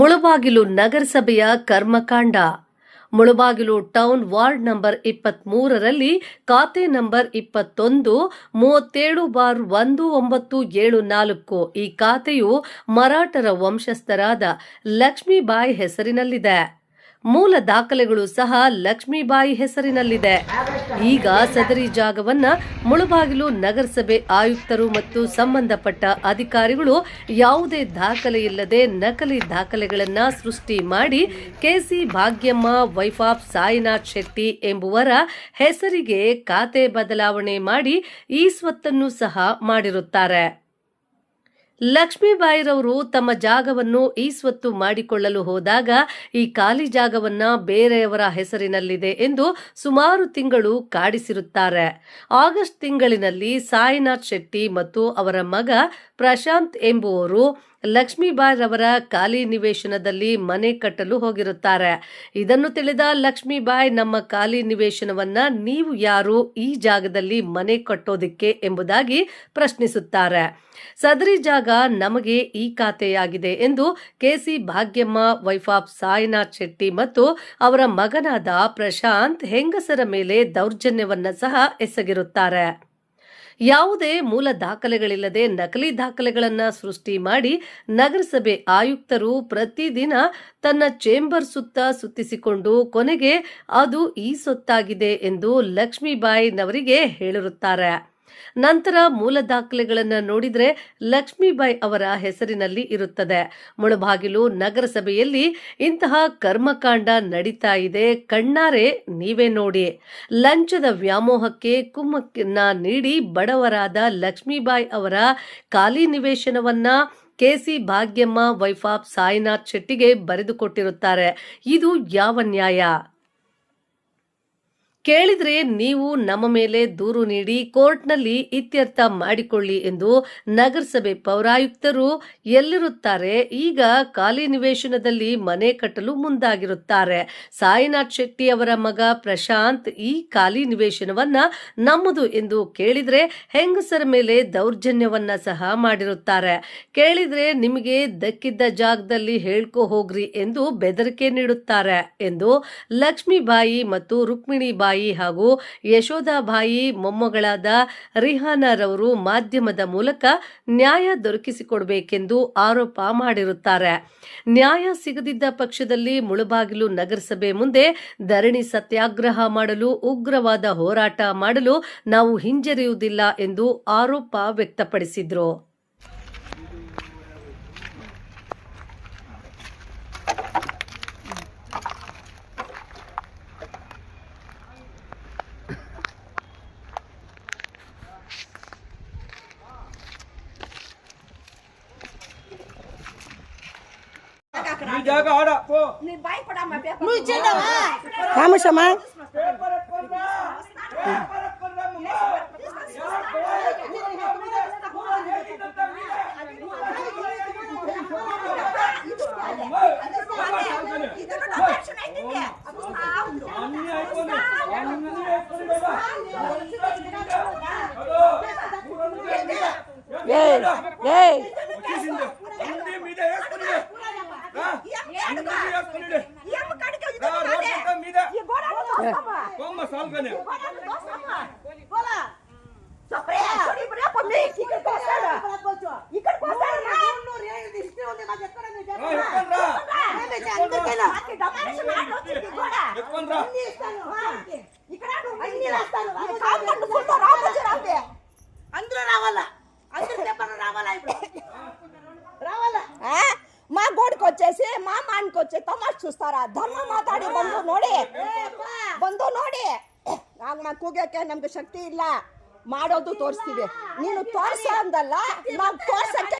ಮುಳಬಾಗಿಲು ನಗರಸಭೆಯ ಕರ್ಮಕಾಂಡ. Mulbagal town ward number 23ರಲ್ಲಿ ಖಾತೆ number 21 37/1974 ಈ ಖಾತೆಯು ಮರಾಠರ ವಂಶಸ್ಥರಾದ ಲಕ್ಷ್ಮೀಬಾಯಿ ಹೆಸರಿನಲ್ಲಿದೆ. ಮೂಲ ದಾಖಲೆಗಳು ಸಹ ಲಕ್ಷ್ಮೀಬಾಯಿ ಹೆಸರಿನಲ್ಲಿದೆ. ಈಗ ಸದರಿ ಜಾಗವನ್ನ ಮುಳಬಾಗಿಲು ನಗರಸಭೆ ಆಯುಕ್ತರು ಮತ್ತು ಸಂಬಂಧಪಟ್ಟ ಅಧಿಕಾರಿಗಳು ಯಾವುದೇ ದಾಖಲೆ ಇಲ್ಲದೆ ನಕಲಿ ದಾಖಲೆಗಳನ್ನ ಸೃಷ್ಟಿ ಮಾಡಿ K C Bhagyamma wife of Sainath Shetty ಎಂಬುವರ ಹೆಸರಿಗೆ ಖಾತೆ ಬದಲಾವಣೆ ಮಾಡಿ ಈ ಸ್ವತ್ತನ್ನು ಸಹ ಮಾಡಿರುತ್ತಾರೆ. ಲಕ್ಷ್ಮೀಬಾಯಿರವರು ತಮ್ಮ ಜಾಗವನ್ನು ಈ ಸ್ವತ್ತು ಮಾಡಿಕೊಳ್ಳಲು ಹೋದಾಗ ಈ ಖಾಲಿ ಜಾಗವನ್ನ ಬೇರೆಯವರ ಹೆಸರಿನಲ್ಲಿದೆ ಎಂದು ಸುಮಾರು ತಿಂಗಳು ಕಾಡಿಸಿರುತ್ತಾರೆ. ಆಗಸ್ಟ್ ತಿಂಗಳಿನಲ್ಲಿ ಸಾಯಿನಾಥ್ ಶೆಟ್ಟಿ ಮತ್ತು ಅವರ ಮಗ ಪ್ರಶಾಂತ್ ಎಂಬುವರು ಲಕ್ಷ್ಮೀಬಾಯಿರವರ ಖಾಲಿ ನಿವೇಶನದಲ್ಲಿ ಮನೆ ಕಟ್ಟಲು ಹೋಗಿರುತ್ತಾರೆ. ಇದನ್ನು ತಿಳಿದ ಲಕ್ಷ್ಮೀಬಾಯಿ, ನಮ್ಮ ಖಾಲಿ ನಿವೇಶನವನ್ನ ನೀವು ಯಾರು ಈ ಜಾಗದಲ್ಲಿ ಮನೆ ಕಟ್ಟೋದಿಕ್ಕೆ ಎಂಬುದಾಗಿ ಪ್ರಶ್ನಿಸುತ್ತಾರೆ. ಸದರಿ ಜಾಗ ನಮಗೆ ಈ ಖಾತೆಯಾಗಿದೆ ಎಂದು K C Bhagyamma wife of Sainath Shetty ಮತ್ತು ಅವರ ಮಗನಾದ ಪ್ರಶಾಂತ್ ಹೆಂಗಸರ ಮೇಲೆ ದೌರ್ಜನ್ಯವನ್ನ ಸಹ ಎಸಗಿರುತ್ತಾರೆ. ಯಾವುದೇ ಮೂಲ ದಾಖಲೆಗಳಿಲ್ಲದೆ ನಕಲಿ ದಾಖಲೆಗಳನ್ನು ಸೃಷ್ಟಿ ಮಾಡಿ ನಗರಸಭೆ ಆಯುಕ್ತರು ಪ್ರತಿದಿನ ತನ್ನ ಚೇಂಬರ್ ಸುತ್ತ ಸುತ್ತಿಸಿಕೊಂಡು ಕೊನೆಗೆ ಅದು ಈ ಸೊತ್ತಾಗಿದೆ ಎಂದು ಲಕ್ಷ್ಮೀಬಾಯಿನವರಿಗೆ ಹೇಳಿರುತ್ತಾರೆ. ನಂತರ ಮೂಲ ದಾಖಲೆಗಳನ್ನು ನೋಡಿದ್ರೆ ಲಕ್ಷ್ಮೀಬಾಯಿ ಅವರ ಹೆಸರಿನಲ್ಲಿ ಇರುತ್ತದೆ. ಮುಳಬಾಗಿಲು ನಗರಸಭೆಯಲ್ಲಿ ಇಂತಹ ಕರ್ಮಕಾಂಡ ನಡೀತಾ ಇದೆ. ಕಣ್ಣಾರೆ ನೀವೇ ನೋಡಿ. ಲಂಚದ ವ್ಯಾಮೋಹಕ್ಕೆ ಕುಮ್ಮಕ್ಕನ್ನ ನೀಡಿ ಬಡವರಾದ ಲಕ್ಷ್ಮೀಬಾಯಿ ಅವರ ಖಾಲಿ ನಿವೇಶನವನ್ನ K C Bhagyamma wife of Sainath ಶೆಟ್ಟಿಗೆ ಬರೆದುಕೊಟ್ಟಿರುತ್ತಾರೆ. ಇದು ಯಾವ ನ್ಯಾಯ? ಕೇಳಿದ್ರೆ ನೀವು ನಮ್ಮ ಮೇಲೆ ದೂರು ನೀಡಿ ಕೋರ್ಟ್ನಲ್ಲಿ ಇತ್ಯರ್ಥ ಮಾಡಿಕೊಳ್ಳಿ ಎಂದು ನಗರಸಭೆ ಪೌರಾಯುಕ್ತರು ಎಲ್ಲಿರುತ್ತಾರೆ? ಈಗ ಖಾಲಿ ನಿವೇಶನದಲ್ಲಿ ಮನೆ ಕಟ್ಟಲು ಮುಂದಾಗಿರುತ್ತಾರೆ. ಸಾಯಿನಾಥ್ ಶೆಟ್ಟಿ ಅವರ ಮಗ ಪ್ರಶಾಂತ್ ಈ ಖಾಲಿ ನಿವೇಶನವನ್ನ ನಮ್ಮದು ಎಂದು ಕೇಳಿದ್ರೆ ಹೆಂಗಸರ ಮೇಲೆ ದೌರ್ಜನ್ಯವನ್ನ ಸಹ ಮಾಡಿರುತ್ತಾರೆ. ಕೇಳಿದ್ರೆ ನಿಮಗೆ ದಕ್ಕಿದ್ದ ಜಾಗದಲ್ಲಿ ಹೇಳ್ಕೊ ಹೋಗ್ರಿ ಎಂದು ಬೆದರಿಕೆ ನೀಡುತ್ತಾರೆ ಎಂದು ಲಕ್ಷ್ಮೀಬಾಯಿ ಮತ್ತು ರುಕ್ಮಿಣಿಬಾಯಿ ಹಾಗೂ ಯಶೋಧಾಬಾಯಿ ಮೊಮ್ಮಗಳಾದ ರಿಹಾನರವರು ಮಾಧ್ಯಮದ ಮೂಲಕ ನ್ಯಾಯ ದೊರಕಿಸಿಕೊಡಬೇಕೆಂದು ಆರೋಪ ಮಾಡಿರುತ್ತಾರೆ. ನ್ಯಾಯ ಸಿಗದಿದ್ದ ಪಕ್ಷದಲ್ಲಿ ಮುಳಬಾಗಿಲು ನಗರಸಭೆ ಮುಂದೆ ಧರಣಿ ಸತ್ಯಾಗ್ರಹ ಮಾಡಲು, ಉಗ್ರವಾದ ಹೋರಾಟ ಮಾಡಲು ನಾವು ಹಿಂಜರಿಯುವುದಿಲ್ಲ ಎಂದು ಆರೋಪ ವ್ಯಕ್ತಪಡಿಸಿದ್ರು. Kamu-sama. మా గోడికి వచ్చేసి మా మానికి వచ్చి తమాష చూస్తారా? ధర్మ మాట్లాడి ಬಂದು ನೋಡಿ ನಾವು ಕೂಗಕ್ಕೆ ನಮ್ಗೆ ಶಕ್ತಿ ಇಲ್ಲ, ಮಾಡೋದು ತೋರಿಸ್ತೀವಿ. ನೀನು ತೋರ್ಸ ಅಂದಲ್ಲ, ನಾವು ತೋರ್ಸಕ್ಕೆ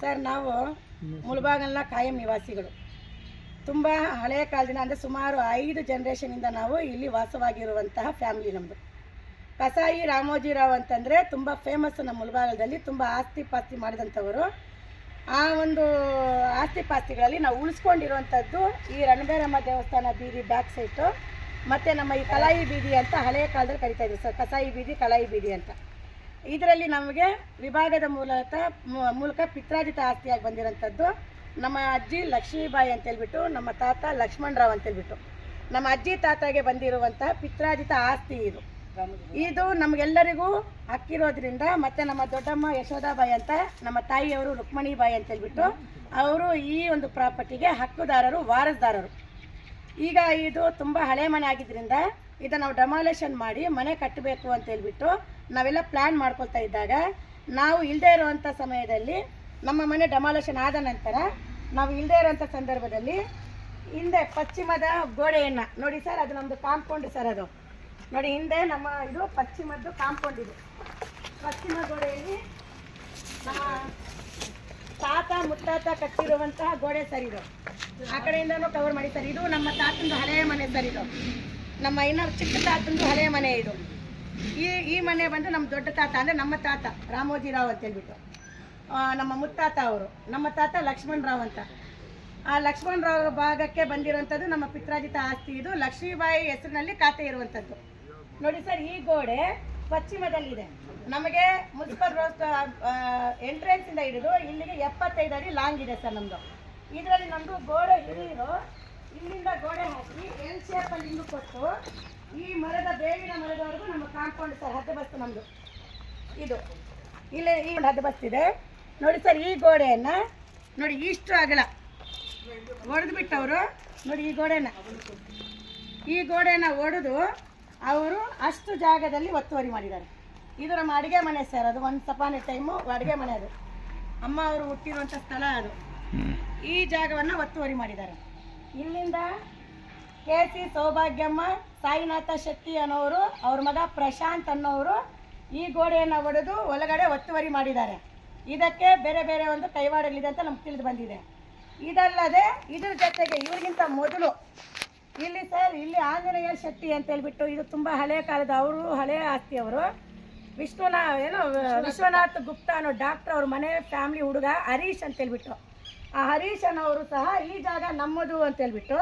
ಸರ್, ನಾವು ಮುಳಬಾಗಿಲಿನ ಕಾಯಂ ನಿವಾಸಿಗಳು. ತುಂಬ ಹಳೆಯ ಕಾಲದಿಂದ ಅಂದರೆ ಸುಮಾರು 5 ಜನರೇಷನಿಂದ ನಾವು ಇಲ್ಲಿ ವಾಸವಾಗಿರುವಂತಹ ಫ್ಯಾಮಿಲಿ ನಮ್ಮದು. ಕಸಾಯಿ ರಾಮೋಜಿರಾವ್ ಅಂತಂದರೆ ತುಂಬ ಫೇಮಸ್ ನಮ್ಮ ಮುಳಬಾಗಲದಲ್ಲಿ, ತುಂಬ ಆಸ್ತಿ ಪಾಸ್ತಿ ಮಾಡಿದಂಥವರು. ಆ ಒಂದು ಆಸ್ತಿ ಪಾಸ್ತಿಗಳಲ್ಲಿ ನಾವು ಉಳಿಸ್ಕೊಂಡಿರುವಂಥದ್ದು ಈ ರಣಬೇರಮ್ಮ ದೇವಸ್ಥಾನ ಬೀದಿ ಬ್ಯಾಕ್ ಸೈಟು, ಮತ್ತು ನಮ್ಮ ಈ ಕಲಾಯಿ ಬೀದಿ ಅಂತ ಹಳೆಯ ಕಾಲದಲ್ಲಿ ಕರಿತಾ ಇದ್ವಿ ಸರ್, ಕಸಾಯಿ ಬೀದಿ ಕಲಾಯಿ ಬೀದಿ ಅಂತ. ಇದರಲ್ಲಿ ನಮಗೆ ವಿಭಾಗದ ಮೂಲಕ ಪಿತ್ರಾಜಿತ ಆಸ್ತಿಯಾಗಿ ಬಂದಿರೋಂಥದ್ದು ನಮ್ಮ ಅಜ್ಜಿ ಲಕ್ಷ್ಮೀಬಾಯಿ ಅಂತೇಳ್ಬಿಟ್ಟು, ನಮ್ಮ ತಾತ ಲಕ್ಷ್ಮಣರಾವ್ ಅಂತೇಳ್ಬಿಟ್ಟು, ನಮ್ಮ ಅಜ್ಜಿ ತಾತಾಗೆ ಬಂದಿರುವಂತಹ ಪಿತ್ರಾಜಿತ ಆಸ್ತಿ ಇದು. ಇದು ನಮಗೆಲ್ಲರಿಗೂ ಹಕ್ಕಿರೋದ್ರಿಂದ, ಮತ್ತು ನಮ್ಮ ದೊಡ್ಡಮ್ಮ ಯಶೋಧಾಬಾಯಿ ಅಂತ, ನಮ್ಮ ತಾಯಿಯವರು ರುಕ್ಮಣಿಬಾಯಿ ಅಂತೇಳ್ಬಿಟ್ಟು, ಅವರು ಈ ಒಂದು ಪ್ರಾಪರ್ಟಿಗೆ ಹಕ್ಕುದಾರರು, ವಾರಸ್ದಾರರು. ಈಗ ಇದು ತುಂಬ ಹಳೆ ಮನೆ ಆಗಿದ್ದರಿಂದ ಇದನ್ನು ನಾವು ಡೆಮಾಲೇಷನ್ ಮಾಡಿ ಮನೆ ಕಟ್ಟಬೇಕು ಅಂತೇಳ್ಬಿಟ್ಟು ನಾವೆಲ್ಲ ಪ್ಲ್ಯಾನ್ ಮಾಡ್ಕೊಳ್ತಾ ಇದ್ದಾಗ, ನಾವು ಇಲ್ಲದೇ ಇರುವಂಥ ಸಮಯದಲ್ಲಿ ನಮ್ಮ ಮನೆ ಡೆಮಾಲೇಷನ್ ಆದ ನಂತರ ನಾವು ಇಲ್ಲದೇ ಇರೋಂಥ ಸಂದರ್ಭದಲ್ಲಿ ಹಿಂದೆ ಪಶ್ಚಿಮದ ಗೋಡೆಯನ್ನು ನೋಡಿ ಸರ್, ಅದು ನಮ್ಮದು ಕಾಂಪೌಂಡ್ ಸರ್, ಅದು ನೋಡಿ ಹಿಂದೆ ನಮ್ಮ ಇದು ಪಶ್ಚಿಮದ್ದು ಕಾಂಪೌಂಡ್. ಇದು ಪಶ್ಚಿಮ ಗೋಡೆಯಲ್ಲಿ ನಮ್ಮ ತಾತ ಮುತ್ತಾತ ಕಟ್ಟಿರುವಂತಹ ಗೋಡೆ ಸರ್. ಇದು ಆ ಕಡೆಯಿಂದನೂ ಕವರ್ ಮಾಡಿ ಸರ್. ಇದು ನಮ್ಮ ತಾತಂದು ಹಳೆಯ ಮನೆ ಸರ್. ಇದು ನಮ್ಮ ಇನ್ನೊಂದು ಚಿಕ್ಕ ತಾತಂದು ಹಳೆಯ ಮನೆ. ಇದು ಈ ಮನೆ ಬಂದು ನಮ್ಮ ದೊಡ್ಡ ತಾತ ಅಂದರೆ ನಮ್ಮ ತಾತ ರಾಮೋಜಿರಾವ್ ಅಂತೇಳ್ಬಿಟ್ಟು, ನಮ್ಮ ಮುತ್ತಾತ ಅವರು, ನಮ್ಮ ತಾತ ಲಕ್ಷ್ಮಣರಾವ್ ಅಂತ. ಆ ಲಕ್ಷ್ಮಣರಾವ್ ಭಾಗಕ್ಕೆ ಬಂದಿರುವಂಥದ್ದು ನಮ್ಮ ಪಿತ್ರಾಜಿತ ಆಸ್ತಿ. ಇದು ಲಕ್ಷ್ಮೀಬಾಯಿ ಹೆಸರಿನಲ್ಲಿ ಖಾತೆ ಇರುವಂಥದ್ದು. ನೋಡಿ ಸರ್, ಈ ಗೋಡೆ ಪಶ್ಚಿಮದಲ್ಲಿದೆ. ನಮಗೆ ಮುನ್ಸಿಪಲ್ ರೋಡ್ ಎಂಟ್ರೆನ್ಸ್ ಇಂದ ಹಿಡಿದು ಇಲ್ಲಿಗೆ 75 ಅಡಿ ಲಾಂಗ್ ಇದೆ ಸರ್ ನಮ್ಮದು. ಇದರಲ್ಲಿ ನಮ್ಮದು ಗೋಡೆ ಹಿರಿಯರು ಇಲ್ಲಿಂದ ಗೋಡೆ ಹಾಕಿ ಎಲ್ ಶೇಪಲ್ಲಿ ಹಿಂಗು ಕೊಟ್ಟು ಈ ಮರದ ಬೇವಿನ ಮರದವರೆಗೂ ನಮ್ಮ ಕಾಂಪೌಂಡ್ ಸರ್, ಹದ್ದುಬಸ್ತು ನಮ್ಮದು. ಇದು ಇಲ್ಲೇ ಈ ಹದ್ದುಬಸ್ತಿದೆ ನೋಡಿ ಸರ್. ಈ ಗೋಡೆಯನ್ನು ನೋಡಿ ಇಷ್ಟು ಅಗಲ ಒಡೆದು ಬಿಟ್ಟವರು ನೋಡಿ, ಈ ಗೋಡೆನ ಒಡೆದು ಅವರು ಅಷ್ಟು ಜಾಗದಲ್ಲಿ ಒತ್ತುವರಿ ಮಾಡಿದ್ದಾರೆ. ಇದು ನಮ್ಮ ಅಡುಗೆ ಮನೆ ಸರ್. ಅದು ಒಂದು ಸಪಾನೆ ಟೈಮು ಅಡುಗೆ ಮನೆ, ಅದು ಅಮ್ಮ ಅವರು ಹುಟ್ಟಿರುವಂಥ ಸ್ಥಳ. ಅದು ಈ ಜಾಗವನ್ನು ಒತ್ತುವರಿ ಮಾಡಿದ್ದಾರೆ. ಇಲ್ಲಿಂದ KC ಸೌಭಾಗ್ಯಮ್ಮ ಸಾಯಿನಾಥ ಶೆಟ್ಟಿ ಅನ್ನೋರು, ಅವ್ರ ಮಗ ಪ್ರಶಾಂತ್ ಅನ್ನೋರು ಈ ಗೋಡೆಯನ್ನು ಒಡೆದು ಒಳಗಡೆ ಒತ್ತುವರಿ ಮಾಡಿದ್ದಾರೆ. ಇದಕ್ಕೆ ಬೇರೆ ಬೇರೆ ಒಂದು ಕೈವಾಡಗಳಿದೆ ಅಂತ ನಮ್ಗೆ ತಿಳಿದು ಬಂದಿದೆ. ಇದಲ್ಲದೆ ಇದ್ರ ಜೊತೆಗೆ ಇವ್ರಿಗಿಂತ ಮೊದಲು ಇಲ್ಲಿ ಸರ್, ಇಲ್ಲಿ ಆಂಜನೇಯ ಶೆಟ್ಟಿ ಅಂತ ಹೇಳ್ಬಿಟ್ಟು, ಇದು ತುಂಬ ಹಳೆಯ ಕಾಲದ, ಅವರು ಹಳೆಯ ಆಸ್ತಿಯವರು. ವಿಶ್ವನಾಥ್ ಗುಪ್ತಾ ಅನ್ನೋ ಡಾಕ್ಟರ್ ಅವ್ರ ಮನೆ ಫ್ಯಾಮಿಲಿ ಹುಡುಗ ಹರೀಶ್ ಅಂತೇಳ್ಬಿಟ್ಟು, ಆ ಹರೀಶ್ ಅನ್ನೋರು ಸಹ ಈ ಜಾಗ ನಮ್ಮದು ಅಂತೇಳ್ಬಿಟ್ಟು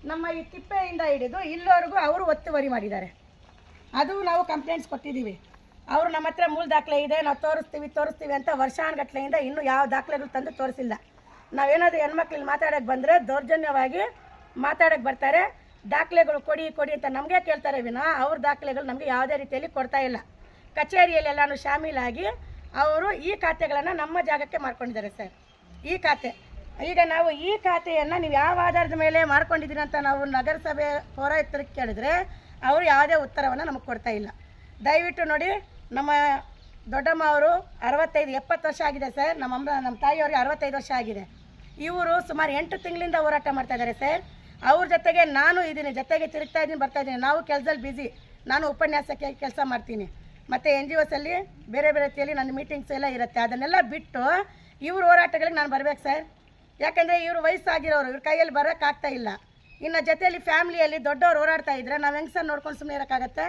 ನಮ್ಮ ಈ ತಿಪ್ಪೆಯಿಂದ ಹಿಡಿದು ಇಲ್ಲಿವರೆಗೂ ಅವರು ಒತ್ತುವರಿ ಮಾಡಿದ್ದಾರೆ. ಅದು ನಾವು ಕಂಪ್ಲೇಂಟ್ಸ್ ಕೊಟ್ಟಿದ್ದೀವಿ. ಅವರು ನಮ್ಮ ಹತ್ರ ಮೂಲ ದಾಖಲೆ ಇದೆ, ನಾವು ತೋರಿಸ್ತೀವಿ ಅಂತ ವರ್ಷಾನುಗಟ್ಲೆಯಿಂದ ಇನ್ನೂ ಯಾವ ದಾಖಲೆಗಳು ತಂದು ತೋರಿಸಿಲ್ಲ. ನಾವೇನಾದರೂ ಹೆಣ್ಮಕ್ಳಲ್ಲಿ ಮಾತಾಡೋಕ್ಕೆ ಬಂದರೆ ದೌರ್ಜನ್ಯವಾಗಿ ಮಾತಾಡೋಕ್ಕೆ ಬರ್ತಾರೆ. ದಾಖಲೆಗಳು ಕೊಡಿ ಅಂತ ನಮಗೆ ಕೇಳ್ತಾರೆ ವಿನಃ ಅವ್ರ ದಾಖಲೆಗಳು ನಮಗೆ ಯಾವುದೇ ರೀತಿಯಲ್ಲಿ ಕೊಡ್ತಾ ಇಲ್ಲ. ಕಚೇರಿಯಲ್ಲೆಲ್ಲನೂ ಶಾಮೀಲಾಗಿ ಅವರು ಈ ಖಾತೆಗಳನ್ನು ನಮ್ಮ ಜಾಗಕ್ಕೆ ಮಾಡ್ಕೊಂಡಿದ್ದಾರೆ ಸರ್. ಈ ಖಾತೆ ಈಗ ನಾವು ಈ ಖಾತೆಯನ್ನು ನೀವು ಯಾವ ಆಧಾರದ ಮೇಲೆ ಮಾಡ್ಕೊಂಡಿದ್ದೀರಿ ಅಂತ ನಾವು ನಗರಸಭೆ ಪೌರಾಯುಕ್ತರಿಗೆ ಕೇಳಿದ್ರೆ ಅವರು ಯಾವುದೇ ಉತ್ತರವನ್ನು ನಮಗೆ ಕೊಡ್ತಾ ಇಲ್ಲ. ದಯವಿಟ್ಟು ನೋಡಿ, ನಮ್ಮ ದೊಡ್ಡಮ್ಮ ಅವರು 65-70 ವರ್ಷ ಆಗಿದೆ ಸರ್. ನಮ್ಮ ತಾಯಿಯವ್ರಿಗೆ 65 ವರ್ಷ ಆಗಿದೆ. ಇವರು ಸುಮಾರು 8 ತಿಂಗಳಿಂದ ಹೋರಾಟ ಮಾಡ್ತಾ ಇದ್ದಾರೆ ಸರ್. ಅವ್ರ ಜೊತೆಗೆ ನಾನು ಇದ್ದೀನಿ, ಜೊತೆಗೆ ತಿರುಗ್ತಾ ಇದ್ದೀನಿ, ಬರ್ತಾ ಇದ್ದೀನಿ. ನಾವು ಕೆಲಸದಲ್ಲಿ ಬ್ಯುಸಿ, ನಾನು ಉಪನ್ಯಾಸಕ್ಕೆ ಕೆಲಸ ಮಾಡ್ತೀನಿ, ಮತ್ತು NGOs ಅಲ್ಲಿ ಬೇರೆ ಬೇರೆ ರೀತಿಯಲ್ಲಿ ನನ್ನ ಮೀಟಿಂಗ್ಸ್ ಎಲ್ಲ ಇರುತ್ತೆ. ಅದನ್ನೆಲ್ಲ ಬಿಟ್ಟು ಇವ್ರ ಹೋರಾಟಗಳಿಗೆ ನಾನು ಬರ್ಬೇಕು ಸರ್. ಯಾಕಂದರೆ ಇವರು ವಯಸ್ಸಾಗಿರೋರು, ಇವ್ರ ಕೈಯಲ್ಲಿ ಬರೋಕ್ಕಾಗ್ತಾ ಇಲ್ಲ. ಇನ್ನು ಜೊತೆಯಲ್ಲಿ ಫ್ಯಾಮ್ಲಿಯಲ್ಲಿ ದೊಡ್ಡವ್ರು ಹೋರಾಡ್ತಾ ಇದ್ದರೆ ನಾವು ಹೆಂಗೆ ಸರ್ ನೋಡ್ಕೊಂಡು ಸುಮ್ಮನೆ ಇರೋಕ್ಕಾಗತ್ತೆ?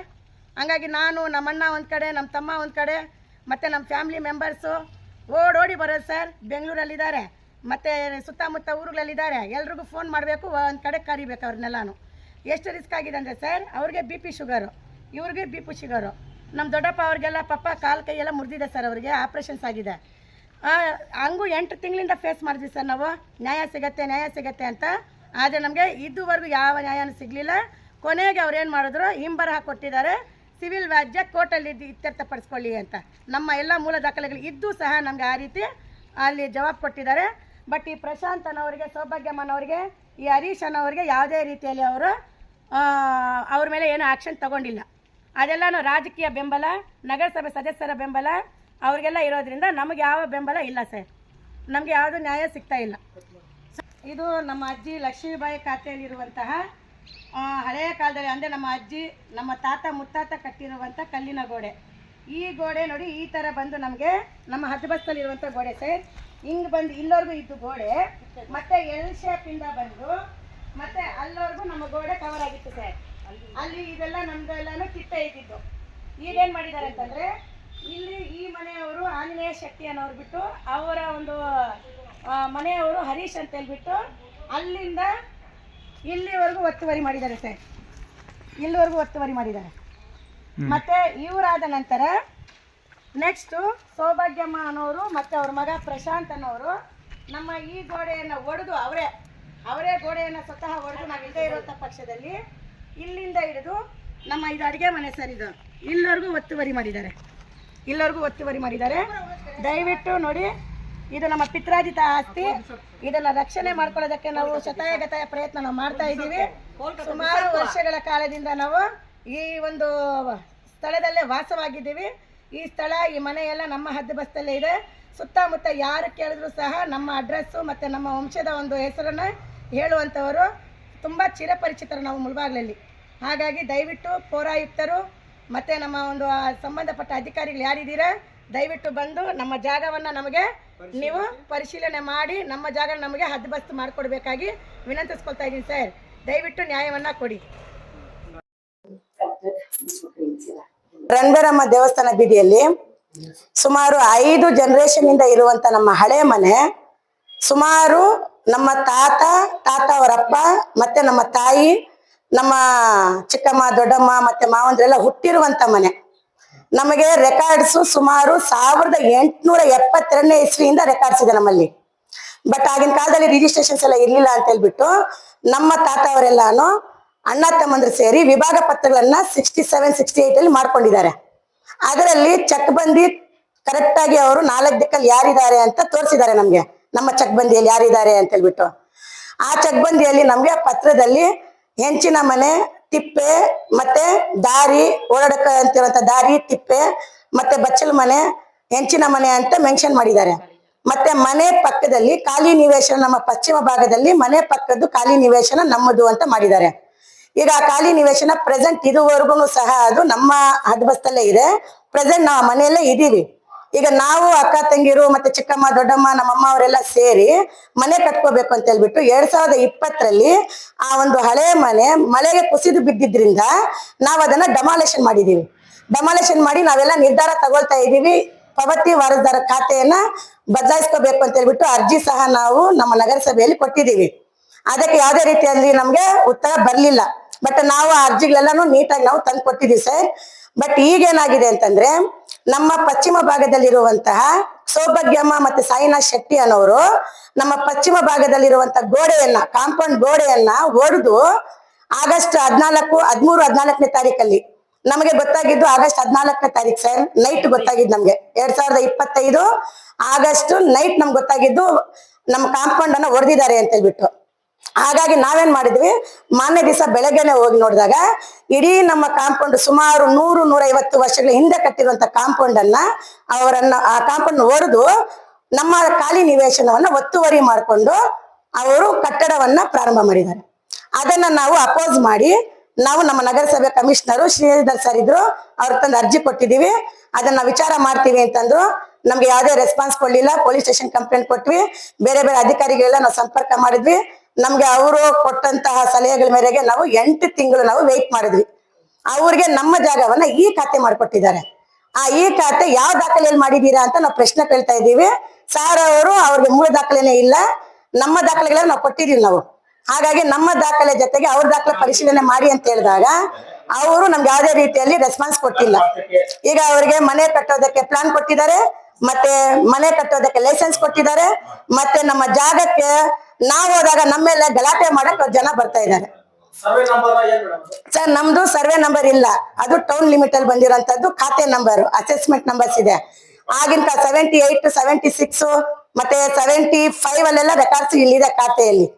ಹಂಗಾಗಿ ನಾನು, ನಮ್ಮಣ್ಣ ಒಂದು ಕಡೆ, ನಮ್ಮ ತಮ್ಮ ಒಂದು ಕಡೆ, ಮತ್ತು ನಮ್ಮ ಫ್ಯಾಮ್ಲಿ ಮೆಂಬರ್ಸು ಓಡೋಡಿ ಬರೋದು ಸರ್. ಬೆಂಗಳೂರಲ್ಲಿದ್ದಾರೆ, ಮತ್ತು ಸುತ್ತಮುತ್ತ ಊರುಗಳಲ್ಲಿದ್ದಾರೆ. ಎಲ್ರಿಗೂ ಫೋನ್ ಮಾಡಬೇಕು, ಒಂದು ಕಡೆ ಕರಿಬೇಕು ಅವ್ರನ್ನೆಲ್ಲಾನು. ಎಷ್ಟು ರಿಸ್ಕ್ ಆಗಿದೆ ಅಂದರೆ ಸರ್, ಅವ್ರಿಗೆ BP ಶುಗರು, ಇವ್ರಿಗೆ BP ಶುಗರು. ನಮ್ಮ ದೊಡ್ಡಪ್ಪ ಅವ್ರಿಗೆಲ್ಲ ಪಾಪ ಕಾಲು ಕೈಯೆಲ್ಲ ಮುರಿದಿದೆ ಸರ್, ಅವರಿಗೆ ಆಪ್ರೇಷನ್ಸ್ ಆಗಿದೆ. ಹಂಗೂ 8 ತಿಂಗಳಿಂದ ಫೇಸ್ ಮಾಡಿದ್ವಿ ಸರ್ ನಾವು. ನ್ಯಾಯ ಸಿಗತ್ತೆ ಅಂತ. ಆದರೆ ನಮಗೆ ಇದುವರೆಗೂ ಯಾವ ನ್ಯಾಯನೂ ಸಿಗಲಿಲ್ಲ. ಕೊನೆಗೆ ಅವ್ರು ಏನು ಮಾಡಿದ್ರು, ಹಿಂಬರಹ ಕೊಟ್ಟಿದ್ದಾರೆ, ಸಿವಿಲ್ ವ್ಯಾಜ್ಯ ಕೋರ್ಟಲ್ಲಿ ಇತ್ಯರ್ಥಪಡಿಸ್ಕೊಳ್ಳಿ ಅಂತ. ನಮ್ಮ ಎಲ್ಲ ಮೂಲ ದಾಖಲೆಗಳು ಇದ್ದು ಸಹ ನಮಗೆ ಆ ರೀತಿ ಅಲ್ಲಿ ಜವಾಬು ಕೊಟ್ಟಿದ್ದಾರೆ. ಬಟ್ ಈ ಪ್ರಶಾಂತ್ ಅನ್ನೋರಿಗೆ, ಸೌಭಾಗ್ಯಮ್ಮನವ್ರಿಗೆ, ಈ ಹರೀಶ್ ಅನ್ನೋರಿಗೆ ಯಾವುದೇ ರೀತಿಯಲ್ಲಿ ಅವರು ಅವ್ರ ಮೇಲೆ ಏನೂ ಆ್ಯಕ್ಷನ್ ತಗೊಂಡಿಲ್ಲ. ಅದೆಲ್ಲನೂ ರಾಜಕೀಯ ಬೆಂಬಲ, ನಗರಸಭೆ ಸದಸ್ಯರ ಬೆಂಬಲ ಅವ್ರಿಗೆಲ್ಲ ಇರೋದ್ರಿಂದ ನಮಗೆ ಯಾವ ಬೆಂಬಲ ಇಲ್ಲ ಸರ್. ನಮಗೆ ಯಾವುದು ನ್ಯಾಯ ಸಿಗ್ತಾ ಇಲ್ಲ. ಇದು ನಮ್ಮ ಅಜ್ಜಿ ಲಕ್ಷ್ಮೀಬಾಯಿ ಖಾತೆಯಲ್ಲಿರುವಂತಹ ಹಳೆಯ ಕಾಲದಲ್ಲಿ, ಅಂದರೆ ನಮ್ಮ ಅಜ್ಜಿ, ನಮ್ಮ ತಾತ ಮುತ್ತಾತ ಕಟ್ಟಿರುವಂಥ ಕಲ್ಲಿನ ಗೋಡೆ. ಈ ಗೋಡೆ ನೋಡಿ ಈ ಥರ ಬಂದು ನಮಗೆ ನಮ್ಮ ಹದ್ದುಬಸ್ತಲ್ಲಿರುವಂಥ ಗೋಡೆ ಸರ್. ಹಿಂಗೆ ಬಂದು ಇಲ್ಲವರೆಗೂ ಇದ್ದು ಗೋಡೆ, ಮತ್ತು ಎಲ್ ಶೇಪಿಂದ ಬಂದು ಮತ್ತು ಅಲ್ಲಿವರೆಗೂ ನಮ್ಮ ಗೋಡೆ ಕವರ್ ಆಗಿತ್ತು ಸರ್. ಅಲ್ಲಿ ಇದೆಲ್ಲ ನಮ್ಮದೆಲ್ಲನೂ ತಿಪ್ಪೆ ಇದ್ದಿದ್ದು. ಈಗೇನ್ ಮಾಡಿದ್ದಾರೆ ಅಂತಂದ್ರೆ ಇಲ್ಲಿ ಈ ಮನೆಯವರು ಆಂಜನೇಯ ಶೆಟ್ಟಿ ಅನ್ನೋರು ಬಿಟ್ಟು ಅವರ ಒಂದು ಮನೆಯವರು ಹರೀಶ್ ಅಂತ ಹೇಳ್ಬಿಟ್ಟು ಅಲ್ಲಿಂದ ಇಲ್ಲಿವರೆಗೂ ಒತ್ತುವರಿ ಮಾಡಿದ್ದಾರೆ ಸರ್. ಇಲ್ಲಿವರೆಗೂ ಒತ್ತುವರಿ ಮಾಡಿದ್ದಾರೆ. ಮತ್ತೆ ಇವರಾದ ನಂತರ ನೆಕ್ಸ್ಟು ಸೌಭಾಗ್ಯಮ್ಮ ಅನ್ನೋರು ಮತ್ತೆ ಅವ್ರ ಮಗ ಪ್ರಶಾಂತ್ ಅನ್ನೋರು ನಮ್ಮ ಈ ಗೋಡೆಯನ್ನು ಒಡೆದು ಅವರೇ ಗೋಡೆಯನ್ನು ಸ್ವತಃ ಒಡೆದು ನಾವು ಇಲ್ಲದೆ ಇರುವಂಥ ಪಕ್ಷದಲ್ಲಿ ಇಲ್ಲಿಂದ ಹಿಡಿದು ನಮ್ಮ ಇದು ಅಡುಗೆ ಮನೆ ಸರ್, ಇದು ಇಲ್ಲಿವರೆಗೂ ಒತ್ತುವರಿ ಮಾಡಿದ್ದಾರೆ. ದಯವಿಟ್ಟು ನೋಡಿ, ಇದು ನಮ್ಮ ಪಿತ್ರಾರ್ಜಿತ ಆಸ್ತಿ. ಇದನ್ನ ರಕ್ಷಣೆ ಮಾಡ್ಕೊಳ್ಳೋದಕ್ಕೆ ನಾವು ಶತಾಯಗತಾಯ ಪ್ರಯತ್ನ ನಾವು ಮಾಡ್ತಾ ಇದ್ದೀವಿ. ಸುಮಾರು ವರ್ಷಗಳ ಕಾಲದಿಂದ ನಾವು ಈ ಒಂದು ಸ್ಥಳದಲ್ಲೇ ವಾಸವಾಗಿದ್ದೀವಿ. ಈ ಸ್ಥಳ, ಈ ಮನೆ ಎಲ್ಲ ನಮ್ಮ ಹದ್ದುಬಸ್ತಲ್ಲೇ ಇದೆ. ಸುತ್ತಮುತ್ತ ಯಾರು ಕೇಳಿದ್ರು ಸಹ ನಮ್ಮ ಅಡ್ರೆಸ್ಸು ಮತ್ತು ನಮ್ಮ ವಂಶದ ಒಂದು ಹೆಸರನ್ನು ಹೇಳುವಂಥವರು ತುಂಬ ಚಿರಪರಿಚಿತರು ನಾವು ಮುಳಬಾಗಿಲಲ್ಲಿ. ಹಾಗಾಗಿ ದಯವಿಟ್ಟು ಪೌರಾಯುಕ್ತರು ಮತ್ತು ನಮ್ಮ ಒಂದು ಸಂಬಂಧಪಟ್ಟ ಅಧಿಕಾರಿಗಳು ಯಾರಿದ್ದೀರಾ, ದಯವಿಟ್ಟು ಬಂದು ನಮ್ಮ ಜಾಗವನ್ನು ನಮಗೆ ನೀವು ಪರಿಶೀಲನೆ ಮಾಡಿ ನಮ್ಮ ಜಾಗ ನಮಗೆ ಹದ್ದುಬಸ್ತು ಮಾಡಿಕೊಡ್ಬೇಕಾಗಿ ವಿನಂತಿಸ್ಕೊಳ್ತಾ ಇದ್ದೀನಿ ಸರ್. ದಯವಿಟ್ಟು ನ್ಯಾಯವನ್ನು ಕೊಡಿ. ರಣಬೇರಮ್ಮ ದೇವಸ್ಥಾನ ಬೀದಿಯಲ್ಲಿ ಸುಮಾರು 5 ಜನರೇಷನ್ ಇಂದ ಇರುವಂತ ನಮ್ಮ ಹಳೆ ಮನೆ. ಸುಮಾರು ನಮ್ಮ ತಾತ ಅವರಪ್ಪ ಮತ್ತೆ ನಮ್ಮ ತಾಯಿ, ನಮ್ಮ ಚಿಕ್ಕಮ್ಮ, ದೊಡ್ಡಮ್ಮ ಮತ್ತೆ ಮಾವಂದ್ರೆಲ್ಲ ಹುಟ್ಟಿರುವಂತ ಮನೆ. ನಮಗೆ ರೆಕಾರ್ಡ್ಸ್ ಸುಮಾರು 1872ನೇ ಇಸ್ವಿಯಿಂದ ರೆಕಾರ್ಡ್ಸ್ ಇದೆ ನಮ್ಮಲ್ಲಿ. ಬಟ್ ಆಗಿನ ಕಾಲದಲ್ಲಿ ರಿಜಿಸ್ಟ್ರೇಷನ್ಸ್ ಎಲ್ಲ ಇರ್ಲಿಲ್ಲ ಅಂತ ಹೇಳ್ಬಿಟ್ಟು ನಮ್ಮ ತಾತ ಅವರೆಲ್ಲಾನು ಅಣ್ಣ ತಮ್ಮಂದ್ರು ಸೇರಿ ವಿಭಾಗ ಪತ್ರಗಳನ್ನ 67, 68 ಅಲ್ಲಿ ಮಾಡ್ಕೊಂಡಿದ್ದಾರೆ. ಅದರಲ್ಲಿ ಚಕ್ಬಂದಿ ಕರೆಕ್ಟ್ ಆಗಿ ಅವರು 4 ದಿಕ್ಕಲ್ಲಿ ಯಾರಿದ್ದಾರೆ ಅಂತ ತೋರಿಸಿದ್ದಾರೆ ನಮ್ಗೆ, ನಮ್ಮ ಚಕ್ಬಂದಿಯಲ್ಲಿ ಯಾರಿದ್ದಾರೆ ಅಂತ ಹೇಳ್ಬಿಟ್ಟು. ಆ ಚಕ್ಬಂದಿಯಲ್ಲಿ ನಮ್ಗೆ ಪತ್ರದಲ್ಲಿ ಹೆಂಚಿನ ಮನೆ, ತಿಪ್ಪೆ ಮತ್ತೆ ದಾರಿ, ಓಡಾಡಕ ಅಂತಿರುವಂತ ದಾರಿ, ತಿಪ್ಪೆ ಮತ್ತೆ ಬಚ್ಚಲ ಮನೆ, ಹೆಂಚಿನ ಮನೆ ಅಂತ ಮೆನ್ಷನ್ ಮಾಡಿದ್ದಾರೆ. ಮತ್ತೆ ಮನೆ ಪಕ್ಕದಲ್ಲಿ ಖಾಲಿ ನಿವೇಶನ, ನಮ್ಮ ಪಶ್ಚಿಮ ಭಾಗದಲ್ಲಿ ಮನೆ ಪಕ್ಕದ್ದು ಖಾಲಿ ನಿವೇಶನ ನಮ್ಮದು ಅಂತ ಮಾಡಿದ್ದಾರೆ. ಈಗ ಆ ಖಾಲಿ ನಿವೇಶನ ಪ್ರೆಸೆಂಟ್ ಇದುವರೆಗೂ ಸಹ ಅದು ನಮ್ಮ ಹದ್ಬಸ್ತಲ್ಲೇ ಇದೆ. ಪ್ರೆಸೆಂಟ್ ನಾವು ಮನೆಯಲ್ಲೇ ಇದೀವಿ. ಈಗ ನಾವು ಅಕ್ಕ ತಂಗಿರು ಮತ್ತೆ ಚಿಕ್ಕಮ್ಮ, ದೊಡ್ಡಮ್ಮ, ನಮ್ಮಮ್ಮ ಅವರೆಲ್ಲ ಸೇರಿ ಮನೆ ಕಟ್ಕೋಬೇಕು ಅಂತ ಹೇಳ್ಬಿಟ್ಟು 2020ರಲ್ಲಿ ಆ ಒಂದು ಹಳೆ ಮನೆ ಮಳೆಗೆ ಕುಸಿದು ಬಿದ್ದಿದ್ರಿಂದ ನಾವು ಅದನ್ನ ಡೆಮಾಲೇಷನ್ ಮಾಡಿದೀವಿ. ಡೆಮಾಲೇಷನ್ ಮಾಡಿ ನಾವೆಲ್ಲ ನಿರ್ಧಾರ ತಗೊಳ್ತಾ ಇದೀವಿ. ಪಾವತಿ ವಾರಸದಾರ ಖಾತೆಯನ್ನ ಬದಲಾಯಿಸ್ಕೋಬೇಕು ಅಂತ ಹೇಳ್ಬಿಟ್ಟು ಅರ್ಜಿ ಸಹ ನಾವು ನಮ್ಮ ನಗರಸಭೆಯಲ್ಲಿ ಕೊಟ್ಟಿದ್ದೀವಿ. ಅದಕ್ಕೆ ಯಾವುದೇ ರೀತಿಯಲ್ಲಿ ನಮ್ಗೆ ಉತ್ತರ ಬರ್ಲಿಲ್ಲ. ಬಟ್ ನಾವು ಆ ಅರ್ಜಿಗಳೆಲ್ಲಾನು ನೀಟಾಗಿ ನಾವು ತಂದು ಕೊಟ್ಟಿದ್ದೀವಿ ಸರ್. ಬಟ್ ಈಗೇನಾಗಿದೆ ಅಂತಂದ್ರೆ ನಮ್ಮ ಪಶ್ಚಿಮ ಭಾಗದಲ್ಲಿರುವಂತಹ ಸೌಭಾಗ್ಯಮ್ಮ ಮತ್ತೆ ಸಾಯಿನಾಥ್ ಶೆಟ್ಟಿ ಅನ್ನೋರು ನಮ್ಮ ಪಶ್ಚಿಮ ಭಾಗದಲ್ಲಿರುವಂತಹ ಗೋಡೆಯನ್ನ, ಕಾಂಪೌಂಡ್ ಗೋಡೆಯನ್ನ ಒಡೆದು ಆಗಸ್ಟ್ 13-14ನೇ ತಾರೀಕಲ್ಲಿ ನಮಗೆ ಗೊತ್ತಾಗಿದ್ದು. ಆಗಸ್ಟ್ 14ನೇ ತಾರೀಕು ಸರ್ ನೈಟ್ ಗೊತ್ತಾಗಿದ್ದು ನಮ್ಗೆ. 2025 ಆಗಸ್ಟ್ ನೈಟ್ ನಮ್ಗೆ ಗೊತ್ತಾಗಿದ್ದು ನಮ್ಮ ಕಾಂಪೌಂಡ್ ಅನ್ನ ಹೊಡೆದಿದ್ದಾರೆ ಅಂತ ಹೇಳ್ಬಿಟ್ಟು. ಹಾಗಾಗಿ ನಾವೇನ್ ಮಾಡಿದ್ವಿ, ಮಾನ್ಯ ದಿವಸ ಬೆಳಗ್ಗೆನೆ ಹೋಗಿ ನೋಡಿದಾಗ ಇಡೀ ನಮ್ಮ ಕಾಂಪೌಂಡ್ ಸುಮಾರು 100-150 ವರ್ಷಗಳ ಹಿಂದೆ ಕಟ್ಟಿರುವಂತ ಕಾಂಪೌಂಡ್ ಅನ್ನ ಆ ಕಾಂಪೌಂಡ್ ಹೊಡೆದು ನಮ್ಮ ಖಾಲಿ ನಿವೇಶನವನ್ನ ಒತ್ತುವರಿ ಮಾಡಿಕೊಂಡು ಅವರು ಕಟ್ಟಡವನ್ನ ಪ್ರಾರಂಭ ಮಾಡಿದ್ದಾರೆ. ಅದನ್ನ ನಾವು ಅಪೋಸ್ ಮಾಡಿ ನಾವು ನಮ್ಮ ನಗರಸಭೆ ಕಮಿಷನರು ಶ್ರೀಧರ್ ಸರ್ ಇದ್ರು, ಅವ್ರ ತಂದು ಅರ್ಜಿ ಕೊಟ್ಟಿದೀವಿ. ಅದನ್ನ ವಿಚಾರ ಮಾಡ್ತೀವಿ ಅಂತಂದ್ರು. ನಮ್ಗೆ ಯಾವುದೇ ರೆಸ್ಪಾನ್ಸ್ ಕೊಡ್ಲಿಲ್ಲ. ಪೊಲೀಸ್ ಸ್ಟೇಷನ್ ಕಂಪ್ಲೇಂಟ್ ಕೊಟ್ವಿ. ಬೇರೆ ಅಧಿಕಾರಿಗಳೆಲ್ಲ ನಾವು ಸಂಪರ್ಕ ಮಾಡಿದ್ವಿ. ನಮ್ಗೆ ಅವರು ಕೊಟ್ಟಂತಹ ಸಲಹೆಗಳ ಮೇರೆಗೆ ನಾವು 8 ತಿಂಗಳು ನಾವು ವೆಯ್ಟ್ ಮಾಡಿದ್ವಿ. ಅವ್ರಿಗೆ ನಮ್ಮ ಜಾಗವನ್ನ ಈ ಖಾತೆ ಮಾಡ್ಕೊಟ್ಟಿದ್ದಾರೆ. ಈ ಖಾತೆ ಯಾವ ದಾಖಲೆಯಲ್ಲಿ ಮಾಡಿದೀರಾ ಅಂತ ನಾವು ಪ್ರಶ್ನೆ ಕೇಳ್ತಾ ಇದ್ದೀವಿ. ಸಾರ್ ಅವರು ಅವ್ರಿಗೆ ಮೂಲ ದಾಖಲೆನೇ ಇಲ್ಲ, ನಮ್ಮ ದಾಖಲೆಗಳನ್ನ ನಾವು ಕೊಟ್ಟಿದೀವಿ ನಾವು. ಹಾಗಾಗಿ ನಮ್ಮ ದಾಖಲೆ ಜೊತೆಗೆ ಅವ್ರ ದಾಖಲೆ ಪರಿಶೀಲನೆ ಮಾಡಿ ಅಂತ ಹೇಳಿದಾಗ ಅವರು ನಮ್ಗೆ ಯಾವುದೇ ರೀತಿಯಲ್ಲಿ ರೆಸ್ಪಾನ್ಸ್ ಕೊಟ್ಟಿಲ್ಲ. ಈಗ ಅವರಿಗೆ ಮನೆ ಕಟ್ಟೋದಕ್ಕೆ ಪ್ಲಾನ್ ಕೊಟ್ಟಿದ್ದಾರೆ, ಮತ್ತೆ ಮನೆ ಕಟ್ಟೋದಕ್ಕೆ ಲೈಸೆನ್ಸ್ ಕೊಟ್ಟಿದ್ದಾರೆ. ಮತ್ತೆ ನಮ್ಮ ಜಾಗಕ್ಕೆ ನಾವು ಹೋದಾಗ ನಮ್ಮ ಮೇಲೆ ಗಲಾಟೆ ಮಾಡಕ್ ಜನ ಬರ್ತಾ ಇದ್ದಾರೆ. ಸರ್ ನಮ್ದು ಸರ್ವೆ ನಂಬರ್ ಇಲ್ಲ, ಅದು ಟೌನ್ ಲಿಮಿಟ್ ಅಲ್ಲಿ ಬಂದಿರೋಂಥದ್ದು ಖಾತೆ ನಂಬರ್, ಅಸೆಸ್ಮೆಂಟ್ ನಂಬರ್ಸ್ ಇದೆ. ಆಗಿನ 78, 76 ಮತ್ತೆ 75 ಅಲ್ಲೆಲ್ಲ ರೆಕಾರ್ಡ್ಸ್ ಇಲ್ಲಿದೆ ಖಾತೆಯಲ್ಲಿ.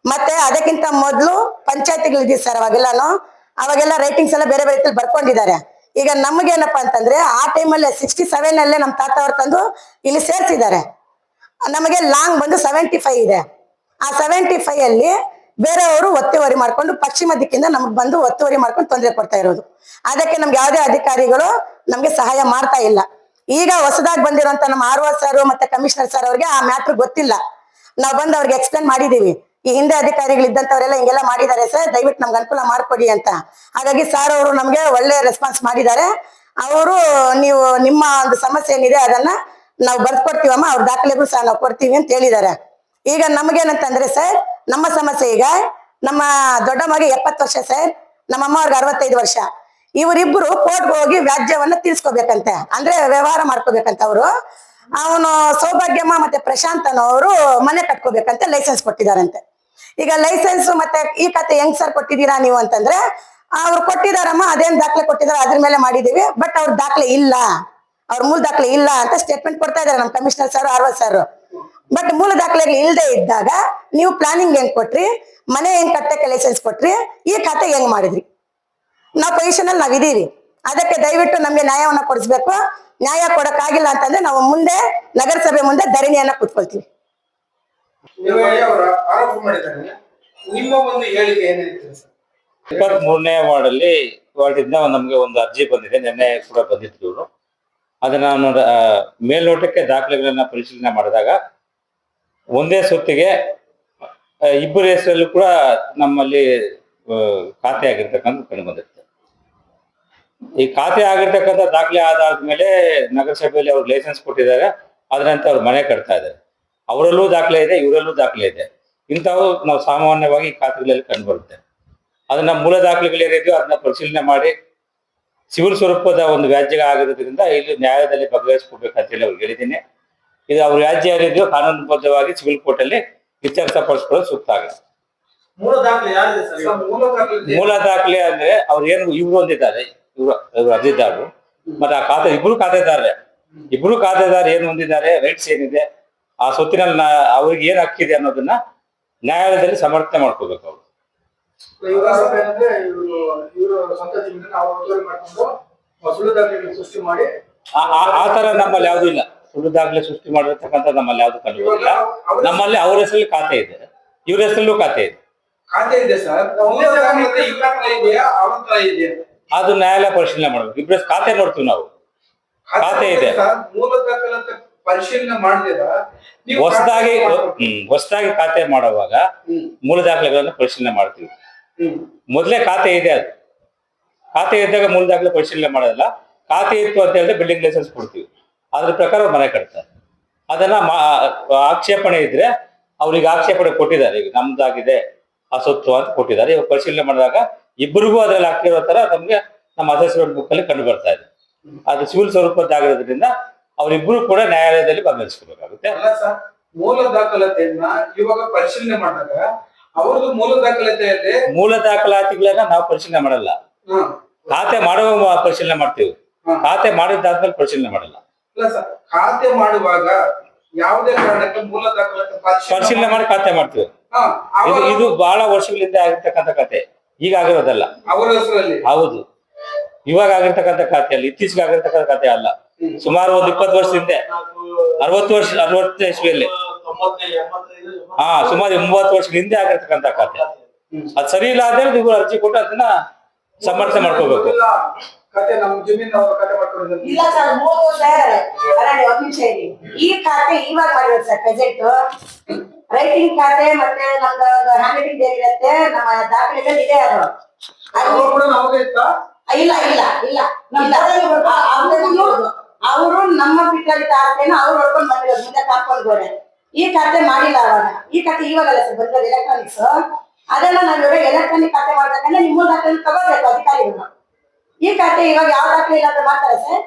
ಮತ್ತೆ ಅದಕ್ಕಿಂತ ಮೊದಲು ಪಂಚಾಯತಿಗಳಿದ್ದೀವಿ ಸರ್. ಅವಾಗೆಲ್ಲ ರೈಟಿಂಗ್ಸ್ ಎಲ್ಲ ಬೇರೆ ರೀತಿಯಲ್ಲಿ ಬರ್ಕೊಂಡಿದ್ದಾರೆ. ಈಗ ನಮ್ಗೇನಪ್ಪಾ ಅಂತಂದ್ರೆ ಆ ಟೈಮಲ್ಲೇ 67 ಅಲ್ಲೇ ನಮ್ಮ ತಾತ ಅವ್ರು ತಂದು ಇಲ್ಲಿ ಸೇರ್ಸಿದ್ದಾರೆ. ನಮಗೆ ಲಾಂಗ್ ಬಂದು 75 ಇದೆ. ಆ 75 ಅಲ್ಲಿ ಬೇರೆಯವರು ಒತ್ತುವರಿ ಮಾಡ್ಕೊಂಡು ಪಶ್ಚಿಮ ದಿಕ್ಕಿಂದ ನಮ್ಗೆ ಬಂದು ಒತ್ತುವರಿ ಮಾಡ್ಕೊಂಡು ತೊಂದರೆ ಕೊಡ್ತಾ ಇರೋದು. ಅದಕ್ಕೆ ನಮ್ಗೆ ಯಾವುದೇ ಅಧಿಕಾರಿಗಳು ನಮ್ಗೆ ಸಹಾಯ ಮಾಡ್ತಾ ಇಲ್ಲ. ಈಗ ಹೊಸದಾಗಿ ಬಂದಿರುವಂತ ನಮ್ಮ RO ಸರ್ ಮತ್ತೆ ಕಮಿಷನರ್ ಸರ್ ಅವ್ರಿಗೆ ಆ ಮ್ಯಾಟ್ರ್ ಗೊತ್ತಿಲ್ಲ. ನಾವು ಬಂದು ಅವ್ರಿಗೆ ಎಕ್ಸ್ಪ್ಲೇನ್ ಮಾಡಿದೀವಿ. ಈ ಹಿಂದೆ ಅಧಿಕಾರಿಗಳು ಇದ್ದಂತವರೆಲ್ಲ ಹಿಂಗೆಲ್ಲ ಮಾಡಿದ್ದಾರೆ ಸರ್, ದಯವಿಟ್ಟು ನಮ್ಗೆ ಅನುಕೂಲ ಮಾಡ್ಕೊಡಿ ಅಂತ. ಹಾಗಾಗಿ ಸರ್ ಅವರು ನಮ್ಗೆ ಒಳ್ಳೆ ರೆಸ್ಪಾನ್ಸ್ ಮಾಡಿದ್ದಾರೆ. ಅವರು ನೀವು ನಿಮ್ಮ ಒಂದು ಸಮಸ್ಯೆ ಏನಿದೆ ಅದನ್ನ ನಾವು ಬರ್ಕೊಡ್ತೀವಮ್ಮ, ಅವ್ರ ದಾಖಲೆಗಳು ಸಹ ನಾವು ಕೊಡ್ತೀವಿ ಅಂತ ಹೇಳಿದ್ದಾರೆ. ಈಗ ನಮಗೇನಂತಂದ್ರೆ ಸರ್, ನಮ್ಮ ಸಮಸ್ಯೆ ಈಗ ನಮ್ಮ ದೊಡ್ಡ ಮಗ 70 ವರ್ಷ ಸರ್, ನಮ್ಮ ಅಮ್ಮ ಅವ್ರಿಗೆ 65 ವರ್ಷ. ಇವರಿಬ್ರು ಕೋರ್ಟ್ಗೆ ಹೋಗಿ ವ್ಯಾಜ್ಯವನ್ನ ತೀರ್ಸ್ಕೋಬೇಕಂತೆ, ಅಂದ್ರೆ ವ್ಯವಹಾರ ಮಾಡ್ಕೋಬೇಕಂತ ಅವರು. ಅವನು ಸೌಭಾಗ್ಯಮ್ಮ ಮತ್ತೆ ಪ್ರಶಾಂತ್ ಅನ್ನೋರು ಮನೆ ಕಟ್ಕೋಬೇಕಂತ ಲೈಸೆನ್ಸ್ ಕೊಟ್ಟಿದಾರಂತೆ. ಈಗ ಲೈಸೆನ್ಸ್ ಮತ್ತೆ ಈ ಕತೆ ಹೆಂಗ್ ಸರ್ ಕೊಟ್ಟಿದ್ದೀರಾ ನೀವು ಅಂತಂದ್ರೆ, ಅವ್ರು ಕೊಟ್ಟಿದಾರಮ್ಮ, ಅದೇನ್ ದಾಖಲೆ ಕೊಟ್ಟಿದಾರ ಅದ್ರ ಮೇಲೆ ಮಾಡಿದೀವಿ, ಬಟ್ ಅವ್ರ ದಾಖಲೆ ಇಲ್ಲ, ಅವ್ರ ಮೂಲ ದಾಖಲೆ ಇಲ್ಲ ಅಂತ ಸ್ಟೇಟ್ಮೆಂಟ್ ಕೊಡ್ತಾ ಇದಾರೆ ನಮ್ಮ ಕಮಿಷನರ್ ಸರ್, ಆರ್ವಲ್ ಸರ್. ಬಟ್ ಮೂಲ ದಾಖಲೆಗಳು ಇಲ್ಲದೆ ಇದ್ದಾಗ ನೀವು ಪ್ಲಾನಿಂಗ್ ಹೆಂಗ್ ಕೊಟ್ರಿ, ಮನೆ ಹೆಂಗ್ ಕಟ್ಟಕ್ಕೆ ಲೈಸೆನ್ಸ್ ಕೊಟ್ರಿ, ಈ ಖಾತೆ ಹೆಂಗ್ ಮಾಡಿದ್ರಿ? ನಾವು ಪೊಸಿಷನ್ ಅಲ್ಲಿ ನಾವಿದೀವಿ, ಅದಕ್ಕೆ ದಯವಿಟ್ಟು ನಮ್ಗೆ ನ್ಯಾಯವನ್ನ ಕೊಡಿಸ್ಬೇಕು. ನ್ಯಾಯ ಕೊಡಕ್ಕಾಗಿಲ್ಲ ಅಂತಂದ್ರೆ ನಾವು ಮುಂದೆ ನಗರಸಭೆ ಮುಂದೆ ಧರಣಿಯನ್ನ ಕೂತ್ಕೊಳ್ತೀವಿ. ಆರೋಪ ಮಾಡಿದ್ದಾರೆ, ನಿಮ್ಮ ಒಂದು ಹೇಳಿಕೆ ಏನಿದೆ ಸರ್? 23ನೇ ವಾರ್ಡಿಂದ ನಮ್ಗೆ ಒಂದು ಅರ್ಜಿ ಬಂದಿದೆ, ನಿನ್ನೆ ಕೂಡ ಬಂದಿತ್ತು ಇವರು. ಅದನ್ನ ನಾನು ಮೇಲ್ನೋಟಕ್ಕೆ ದಾಖಲೆಗಳನ್ನ ಪರಿಶೀಲನೆ ಮಾಡಿದಾಗ ಒಂದೇ ಸೊತ್ತಿಗೆ ಇಬ್ಬರ ಹೆಸರಲ್ಲೂ ಕೂಡ ನಮ್ಮಲ್ಲಿ ಖಾತೆ ಆಗಿರ್ತಕ್ಕಂಥ ಕಂಡು ಬಂದಿರುತ್ತೆ. ಈ ಖಾತೆ ಆಗಿರ್ತಕ್ಕಂಥ ದಾಖಲೆ ಆದಾದ್ಮೇಲೆ ನಗರಸಭೆಯಲ್ಲಿ ಅವ್ರು ಲೈಸೆನ್ಸ್ ಕೊಟ್ಟಿದ್ದಾರೆ, ಅದರಂತೆ ಅವ್ರು ಮನೆ ಕಟ್ತಾ ಇದ್ದಾರೆ. ಅವರಲ್ಲೂ ದಾಖಲೆ ಇದೆ, ಇವರಲ್ಲೂ ದಾಖಲೆ ಇದೆ. ಇಂಥವು ನಾವು ಸಾಮಾನ್ಯವಾಗಿ ಈ ಖಾತೆಗಳಲ್ಲಿ ಕಂಡು ಬರುತ್ತೆ. ಅದನ್ನ ಮೂಲ ದಾಖಲೆಗಳೇನಿದೆಯೋ ಅದನ್ನ ಪರಿಶೀಲನೆ ಮಾಡಿ ಸಿವಿಲ್ ಸ್ವರೂಪದ ಒಂದು ವ್ಯಾಜ್ಯ ಆಗಿರೋದ್ರಿಂದ ಇಲ್ಲಿ ನ್ಯಾಯಾಲಯದಲ್ಲಿ ಬಗೆಹರಿಸ್ಕೊಡ್ಬೇಕಂತೇಳಿ ಅವ್ರಿಗೆ ಹೇಳಿದ್ದೀನಿ. ಇದು ಅವ್ರ ವ್ಯಾಜ್ಯ ಏನಿದೆಯೋ ಕಾನೂನುಬದ್ಧವಾಗಿ ಸಿವಿಲ್ ಕೋರ್ಟ್ ಅಲ್ಲಿ ಇತ್ಯರ್ಥಪಡಿಸ್ಕೊಳ್ಳೋದು ಸೂಕ್ತ ಆಗುತ್ತೆ. ಮೂಲ ದಾಖಲೆ ಯಾರಿದೆ ಸರ್? ಮೂಲ ದಾಖಲೆ ಅಂದ್ರೆ ಅವ್ರು ಏನು ಇವ್ರು ಹೊಂದಿದ್ದಾರೆ, ಇವ್ರು ಅರ್ಜಿದಾರರು ಮತ್ತೆ ಆ ಖಾತೆ ಇಬ್ರು ಖಾತೆದಾರ ಏನು ಹೊಂದಿದ್ದಾರೆ, ರೈಟ್ಸ್ ಏನಿದೆ, ಆ ಸ್ವತ್ತಿನಲ್ಲಿ ಅವ್ರಿಗೆ ಏನ್ ಹಕ್ಕಿದೆ ಅನ್ನೋದನ್ನ ನ್ಯಾಯಾಲಯದಲ್ಲಿ ಸಮರ್ಥನೆ ಮಾಡ್ಕೋಬೇಕು. ಅವರು ಸುಳ್ಳು ದಾಖಲೆ ಸೃಷ್ಟಿ ಮಾಡಿ ಆ ತರ ನಮ್ಮಲ್ಲಿ ಯಾವ್ದು ಇಲ್ಲ. ಸುಳ್ಳು ದಾಖಲೆ ಸೃಷ್ಟಿ ಮಾಡಿರ್ತಕ್ಕಂಥ ನಮ್ಮಲ್ಲಿ ಯಾವ್ದು ಕಂಡು ಬರಲಿಲ್ಲ. ನಮ್ಮಲ್ಲಿ ಅವ್ರ ಹೆಸರಲ್ಲಿ ಖಾತೆ ಇದೆ, ಇವ್ರ ಹೆಸರಲ್ಲೂ ಖಾತೆ ಇದೆ. ಖಾತೆ ಇದೆ ಸರ್, ಇದೆಯಾ ಅವರ ಹತ್ರ ಇದೆಯಾ? ಅದು ನ್ಯಾಯಾಲಯ ಪರಿಶೀಲನೆ ಮಾಡ್ಬೇಕು. ಇಬ್ಬರ ಖಾತೆ ನೋಡ್ತೀವಿ ನಾವು, ಖಾತೆ ಇದೆ. ಮೂಲ ದಾಖಲೆ ಪರಿಶೀಲನೆ ಮಾಡಿದಿರಾ? ಹೊಸದಾಗಿ ಖಾತೆ ಮಾಡುವಾಗ ಮೂಲ ದಾಖಲೆಗಳನ್ನ ಪರಿಶೀಲನೆ ಮಾಡ್ತೀವಿ. ಮೊದಲೇ ಖಾತೆ ಇದೆ, ಅದು ಖಾತೆ ಇದ್ದಾಗ ಮೂಲ ದಾಖಲೆ ಪರಿಶೀಲನೆ ಮಾಡೋದಲ್ಲ. ಖಾತೆ ಇತ್ತು ಅಂತ ಹೇಳಿದ್ರೆ ಬಿಲ್ಡಿಂಗ್ ಲೈಸೆನ್ಸ್ ಕೊಡ್ತೀವಿ, ಅದ್ರ ಪ್ರಕಾರ ಮನೆ ಕಟ್ತಾರೆ. ಅದನ್ನ ಆಕ್ಷೇಪಣೆ ಇದ್ರೆ ಅವ್ರಿಗೆ ಆಕ್ಷೇಪಣೆ ಕೊಟ್ಟಿದ್ದಾರೆ, ಈಗ ನಮ್ದಾಗಿದೆ ಆ ಸೊತ್ತು ಅಂತ ಕೊಟ್ಟಿದ್ದಾರೆ. ಇವಾಗ ಪರಿಶೀಲನೆ ಮಾಡಿದಾಗ ಇಬ್ಬರಿಗೂ ಅದ್ರಲ್ಲಿ ಹಾಕಿರೋ ತರ ನಮ್ಗೆ ನಮ್ಮ ಅಸೆಸ್ಮೆಂಟ್ ಬುಕ್ ಅಲ್ಲಿ ಕಂಡು ಬರ್ತಾ ಇದೆ. ಅದು ಸಿವಿಲ್ ಸ್ವರೂಪದ್ದಾಗಿರೋದ್ರಿಂದ ಅವರಿಬ್ಬರು ಕೂಡ ನ್ಯಾಯಾಲಯದಲ್ಲಿ ಬಗೆಹರಿಸ್ಕೋಬೇಕಾಗುತ್ತೆ. ಮೂಲ ದಾಖಲಾತಿಯನ್ನ ಇವಾಗ ಪರಿಶೀಲನೆ ಮಾಡಿದಾಗ ಅವ್ರದ್ದು ಮೂಲ ದಾಖಲಾತಿಗಳನ್ನ ನಾವು ಪರಿಶೀಲನೆ ಮಾಡಲ್ಲ, ಖಾತೆ ಮಾಡುವ ಪರಿಶೀಲನೆ ಮಾಡ್ತೀವಿ. ಖಾತೆ ಮಾಡಿದ್ದಾದ್ಮೇಲೆ ಪರಿಶೀಲನೆ ಮಾಡಲ್ಲ. ಖಾತೆ ಮಾಡುವಾಗ ಯಾವುದೇ ಕಾರಣಕ್ಕೆ ಮೂಲ ದಾಖಲಾತಿ ಪರಿಶೀಲನೆ ಮಾಡಿ ಖಾತೆ ಮಾಡ್ತೀವಿ. ಇದು ಬಹಳ ವರ್ಷಗಳಿಂದ ಆಗಿರ್ತಕ್ಕಂಥ ಖಾತೆ, ಈಗ ಆಗಿರೋದಲ್ಲ. ಅವರ ಹೆಸರಲ್ಲಿ ಹೌದು, ಇವಾಗ ಆಗಿರ್ತಕ್ಕಂಥ ಖಾತೆ ಅಲ್ಲ, ಇತ್ತೀಚೆಗೆ ಆಗಿರ್ತಕ್ಕಂಥ ಖಾತೆ ಅಲ್ಲ. ಸುಮಾರು ಒಂದು 20 ವರ್ಷದ ಹಿಂದೆ, 60 ಇಸ್ವಿಯಲ್ಲಿ, ಸುಮಾರು 30 ವರ್ಷದ ಹಿಂದೆ ಆಗಿರ್ತಕ್ಕಂಥ ಖಾತೆ. ಅದ್ ಸರಿ ಇಲ್ಲ ಅಂದ್ರೆ ನೀವು ಅರ್ಜಿ ಕೊಟ್ಟು ಅದನ್ನ ಸಮರ್ಥನೆ ಮಾಡ್ಕೋಬೇಕು. ಇಲ್ಲ ಸರ್, 3 ವರ್ಷ ಒಂದ್ ನಿಮಿಷ ಇರಿ. ಈ ಖಾತೆ ಇವಾಗ ಮಾಡಿರೋದು ಸರ್, ಪ್ರೆಸೆಂಟ್ ರೈಟಿಂಗ್ ಖಾತೆ ಮತ್ತೆ ನಮ್ದು ಹ್ಯಾಂಡ್ ರೈಟಿಂಗ್ ಏನಿರುತ್ತೆ ನಮ್ಮ ದಾಖಲೆಗಳು ಇದೆ. ಇಲ್ಲ ಇಲ್ಲ ಇಲ್ಲ ಅವರು ನಮ್ಮ ಪಿಟ್ಟಾಗಿದ್ದ ಆಸ್ತಿನ ಅವ್ರು ಹೊಡ್ಕೊಂಡು ಬಂದಿರೋದು, ಮುಂದೆ ಕಾಪಾಡ್ಬೋಡೆ. ಈ ಖಾತೆ ಮಾಡಿಲ್ಲ ಅವಾಗ. ಈ ಖಾತೆ ಇವಾಗಲ್ಲ ಸರ್ ಬಂದಿರೋದು, ಎಲೆಕ್ಟ್ರಾನಿಕ್ಸ್. ಅದೆಲ್ಲ ನಾವ್ ಇವಾಗ ಎಲೆಕ್ಟ್ರಾನಿಕ್ ಖಾತೆ ಮಾಡ್ಬೇಕಂದ್ರೆ ನಿಮ್ಮ ದಾಖಲೆ ತಗೋಬೇಕು ಅಧಿಕಾರಿಗಳು. ಈ ಖಾತೆ ಇವಾಗ ಯಾವ ದಾಖಲೆ ಇಲ್ಲ ಅಂತ ಮಾಡ್ತಾರೆ ಸರ್,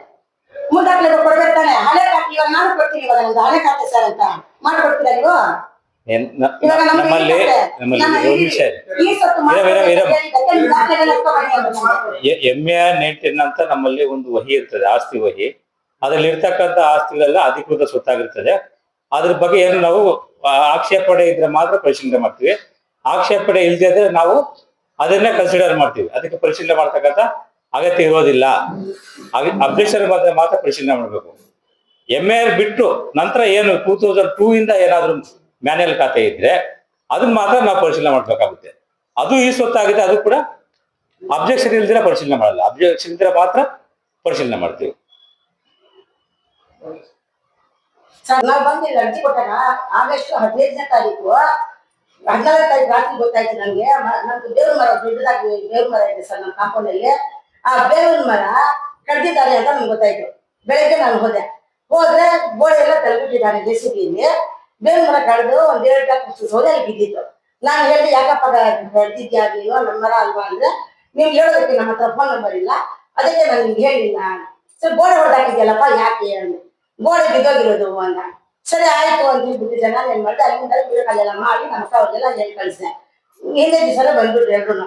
ಮೂಲ ದಾಖಲೆ ಕೊಡ್ಬೇಕು ತಾನೆ. ಹಳೆ ಖಾತೆ ಇವಾಗ ನಾನು ಕೊಡ್ತೀನಿ, ಇವಾಗ ನಮ್ದು ಹಳೆ ಖಾತೆ ಸರ್ ಅಂತ ಮಾಡ್ಕೊಡ್ತೀರಾ ನೀವು? ನಮ್ಮಲ್ಲಿ MA-19 ಅಂತ ನಮ್ಮಲ್ಲಿ ಒಂದು ವಹಿ ಇರ್ತದೆ, ಆಸ್ತಿ ವಹಿ. ಅದ್ರಲ್ಲಿ ಇರ್ತಕ್ಕಂಥ ಆಸ್ತಿಗಳೆಲ್ಲ ಅಧಿಕೃತ ಸ್ವತ್ತಾಗಿರ್ತದೆ. ಅದ್ರ ಬಗ್ಗೆ ಏನು ನಾವು ಆಕ್ಷೇಪಣೆ ಇದ್ರೆ ಮಾತ್ರ ಪರಿಶೀಲನೆ ಮಾಡ್ತೀವಿ. ಆಕ್ಷೇಪಣೆ ಇಲ್ಲದೆ ಇದ್ರೆ ನಾವು ಅದನ್ನೇ ಕನ್ಸಿಡರ್ ಮಾಡ್ತೀವಿ. ಅದಕ್ಕೆ ಪರಿಶೀಲನೆ ಮಾಡ್ತಕ್ಕಂಥ ಅಗತ್ಯ ಇರೋದಿಲ್ಲ. ಅಬ್ಜೆಕ್ಷನ್ ಮಾತ್ರ ಪರಿಶೀಲನೆ ಮಾಡಬೇಕು. MA ಬಿಟ್ಟು ನಂತರ ಏನು 2002 ಇಂದ ಏನಾದ್ರು ಮ್ಯಾನ್ಯಲ್ ಖಾತೆ ಇದ್ರೆ ಅದನ್ನ ಮಾತ್ರ ನಾವು ಪರಿಶೀಲನೆ ಮಾಡ್ಬೇಕಾಗುತ್ತೆ. ಅದು ಈ ಸ್ವತ್ತಾಗಿದೆ, ಅದು ಕೂಡ ಅಬ್ಜೆಕ್ಷನ್ ಇಲ್ದಿರ ಪರಿಶೀಲನೆ ಮಾಡಲ್ಲ. ಅಬ್ಜೆಕ್ಷನ್ ಇದ್ರೆ ಮಾತ್ರ ಪರಿಶೀಲನೆ ಮಾಡ್ತೀವಿ. ನಾವು ಬಂದು ಅರ್ಜಿ ಕೊಟ್ಟಾಗ ಆಗಸ್ಟ್ 15ನೇ ತಾರೀಕು 14ನೇ ತಾರೀಕು ರಾತ್ರಿ ಗೊತ್ತಾಯ್ತು ನನ್ಗೆ. ನಮ್ದು ಬೇವಿನ ಮರ ದೊಡ್ಡದಾಗಿ ಬೇವಿನ ಮರ ಇದೆ ಸರ್ ನಮ್ಮ ಕಾಂಪೌಂಡ್ ಅಲ್ಲಿ. ಆ ಬೇವಿನ ಮರ ಕಡ್ದಿದ್ದಾರೆ ಅಂತ ನಮ್ಗೆ ಗೊತ್ತಾಯ್ತು. ಬೆಳಗ್ಗೆ ನಾನು ಹೋದ್ರೆ ಗೋಡೆ ಎಲ್ಲ ತಲೆಬಿಟ್ಟಿದ್ದಾರೆ JCB-ಯಲ್ಲಿ. ಬೇವಿನ ಮರ ಕಡ್ದು ಒಂದ್ 2 ಟ್ರಕ್ ಸೌದೆ ಅಲ್ಲಿ ಬಿದ್ದಿತ್ತು. ನಾನು ಹೇಳಿದೆ, ಯಾಕಪ್ಪ ಕಡ್ದಿದ್ಯಾ ನೀನು, ನಮ್ಮ ಮರ ಅಲ್ವಾ ಅಂದ್ರೆ, ನೀವು ಹೇಳೋದಕ್ಕೆ ನಮ್ಮ ಹತ್ರ ಫೋನ್ ನಂಬರ್ ಇಲ್ಲ, ಅದಕ್ಕೆ ನಾನು ನಿಮ್ಗೆ ಹೇಳಿಲ್ಲ. ಸರಿ, ಗೋಡೆ ಹೊಡೆದಾಕಿದ್ಯಲ್ಲಪ್ಪ ಯಾಕೆ ಅಂದ್ರೆ, ಗೋಡೆ ಬಿದ್ದೋಗಿರೋದು ಅಂದ. ಸರಿ ಆಯ್ತು ಅಂತ ಹೇಳ್ಬಿಟ್ಟಿದ್ದೆ. ನಾನು ಏನ್ ಮಾಡಿದೆ, ಅಲ್ಲಿಂದ ಅಲ್ಲೆಲ್ಲ ಮಾಡಿ ನಮ್ಮ ಅಕ್ಕ ಅವ್ರಿಗೆಲ್ಲ ಹೇಳಿ ಕಳಿಸಿದೆ. ಹಿಂದೆ ದಿವಸ ಬಂದ್ಬಿಟ್ರು ಎಲ್ರು.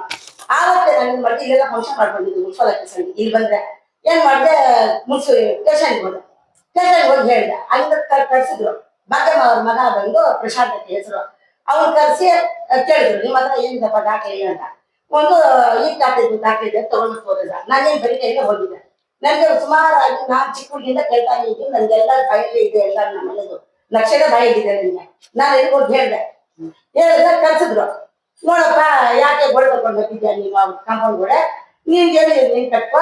ಆವತ್ತೆ ನಾನು ಏನ್ ಮಾಡಿದೆ, ಇಲ್ಲೆಲ್ಲ ಫಂಕ್ಷನ್ ಮಾಡ್ಕೊಂಡಿದ್ದು ಮುನ್ಸಿಪಾಲಿಟಿ ಸಂಘ. ಇಲ್ಲಿ ಬಂದ್ರೆ ಏನ್ ಮಾಡಿದೆ, ಸ್ಟೇಷನ್ಗೆ ಹೋದೆ. ಸ್ಟೇಷನ್ಗೆ ಹೋಗಿ ಹೇಳಿದೆ, ಅಲ್ಲಿಂದ ಕಳ್ಸಿದ್ರು. ಭಾಗ್ಯಮ್ಮ ಅವ್ರ ಮಗ ಬಂದು ಪ್ರಶಾಂತ್ ಅಂತ ಹೆಸರು, ಅವ್ನು ಕರ್ಸಿ ಕೇಳಿದ್ರು, ನಿಮ್ಮ ಹತ್ರ ಏನಿದಪ್ಪ ದಾಖಲೆ ಅಂತ. ಒಂದು ಈಗ ದಾಖಲೆ ತಗೊಂಡು ಹೋದ. ನಾನೇನ್ ಬರೀ ಹೋಗಿದ್ದೆ. ನನಗೆ ಸುಮಾರಾಗಿ ನಾನು ಚಿಕ್ಕ ಹುಡುಗಿಯಿಂದ ಕೇಳ್ತಾನೆ ಇದ್ದೀನಿ, ನನ್ಗೆಲ್ಲ ಬಾಯಲ್ಲಿ ಇದೆ, ಎಲ್ಲ ನಮ್ಮ ಮನೆದು ನಕ್ಷೆಗೆ ಬಾಯಿಗಿದೆ ನನಗೆ. ನಾನು ಎಲ್ಲಿ ಹೋಗಿ ಹೇಳಿದೆ ಕಳ್ಸಿದ್ರು. ನೋಡಪ್ಪ, ಯಾಕೆ ಗೋಡೆ ತಗೊಂಡು ಹೋಗಿದ್ಯಾ ನೀವು ಕಾಂಪೌಂಡ್ ಗೋಡೆ, ನೀನ್ ಹೇಳಿದ್ರೆ ನೀನ್ ಕಟ್ಕೋ,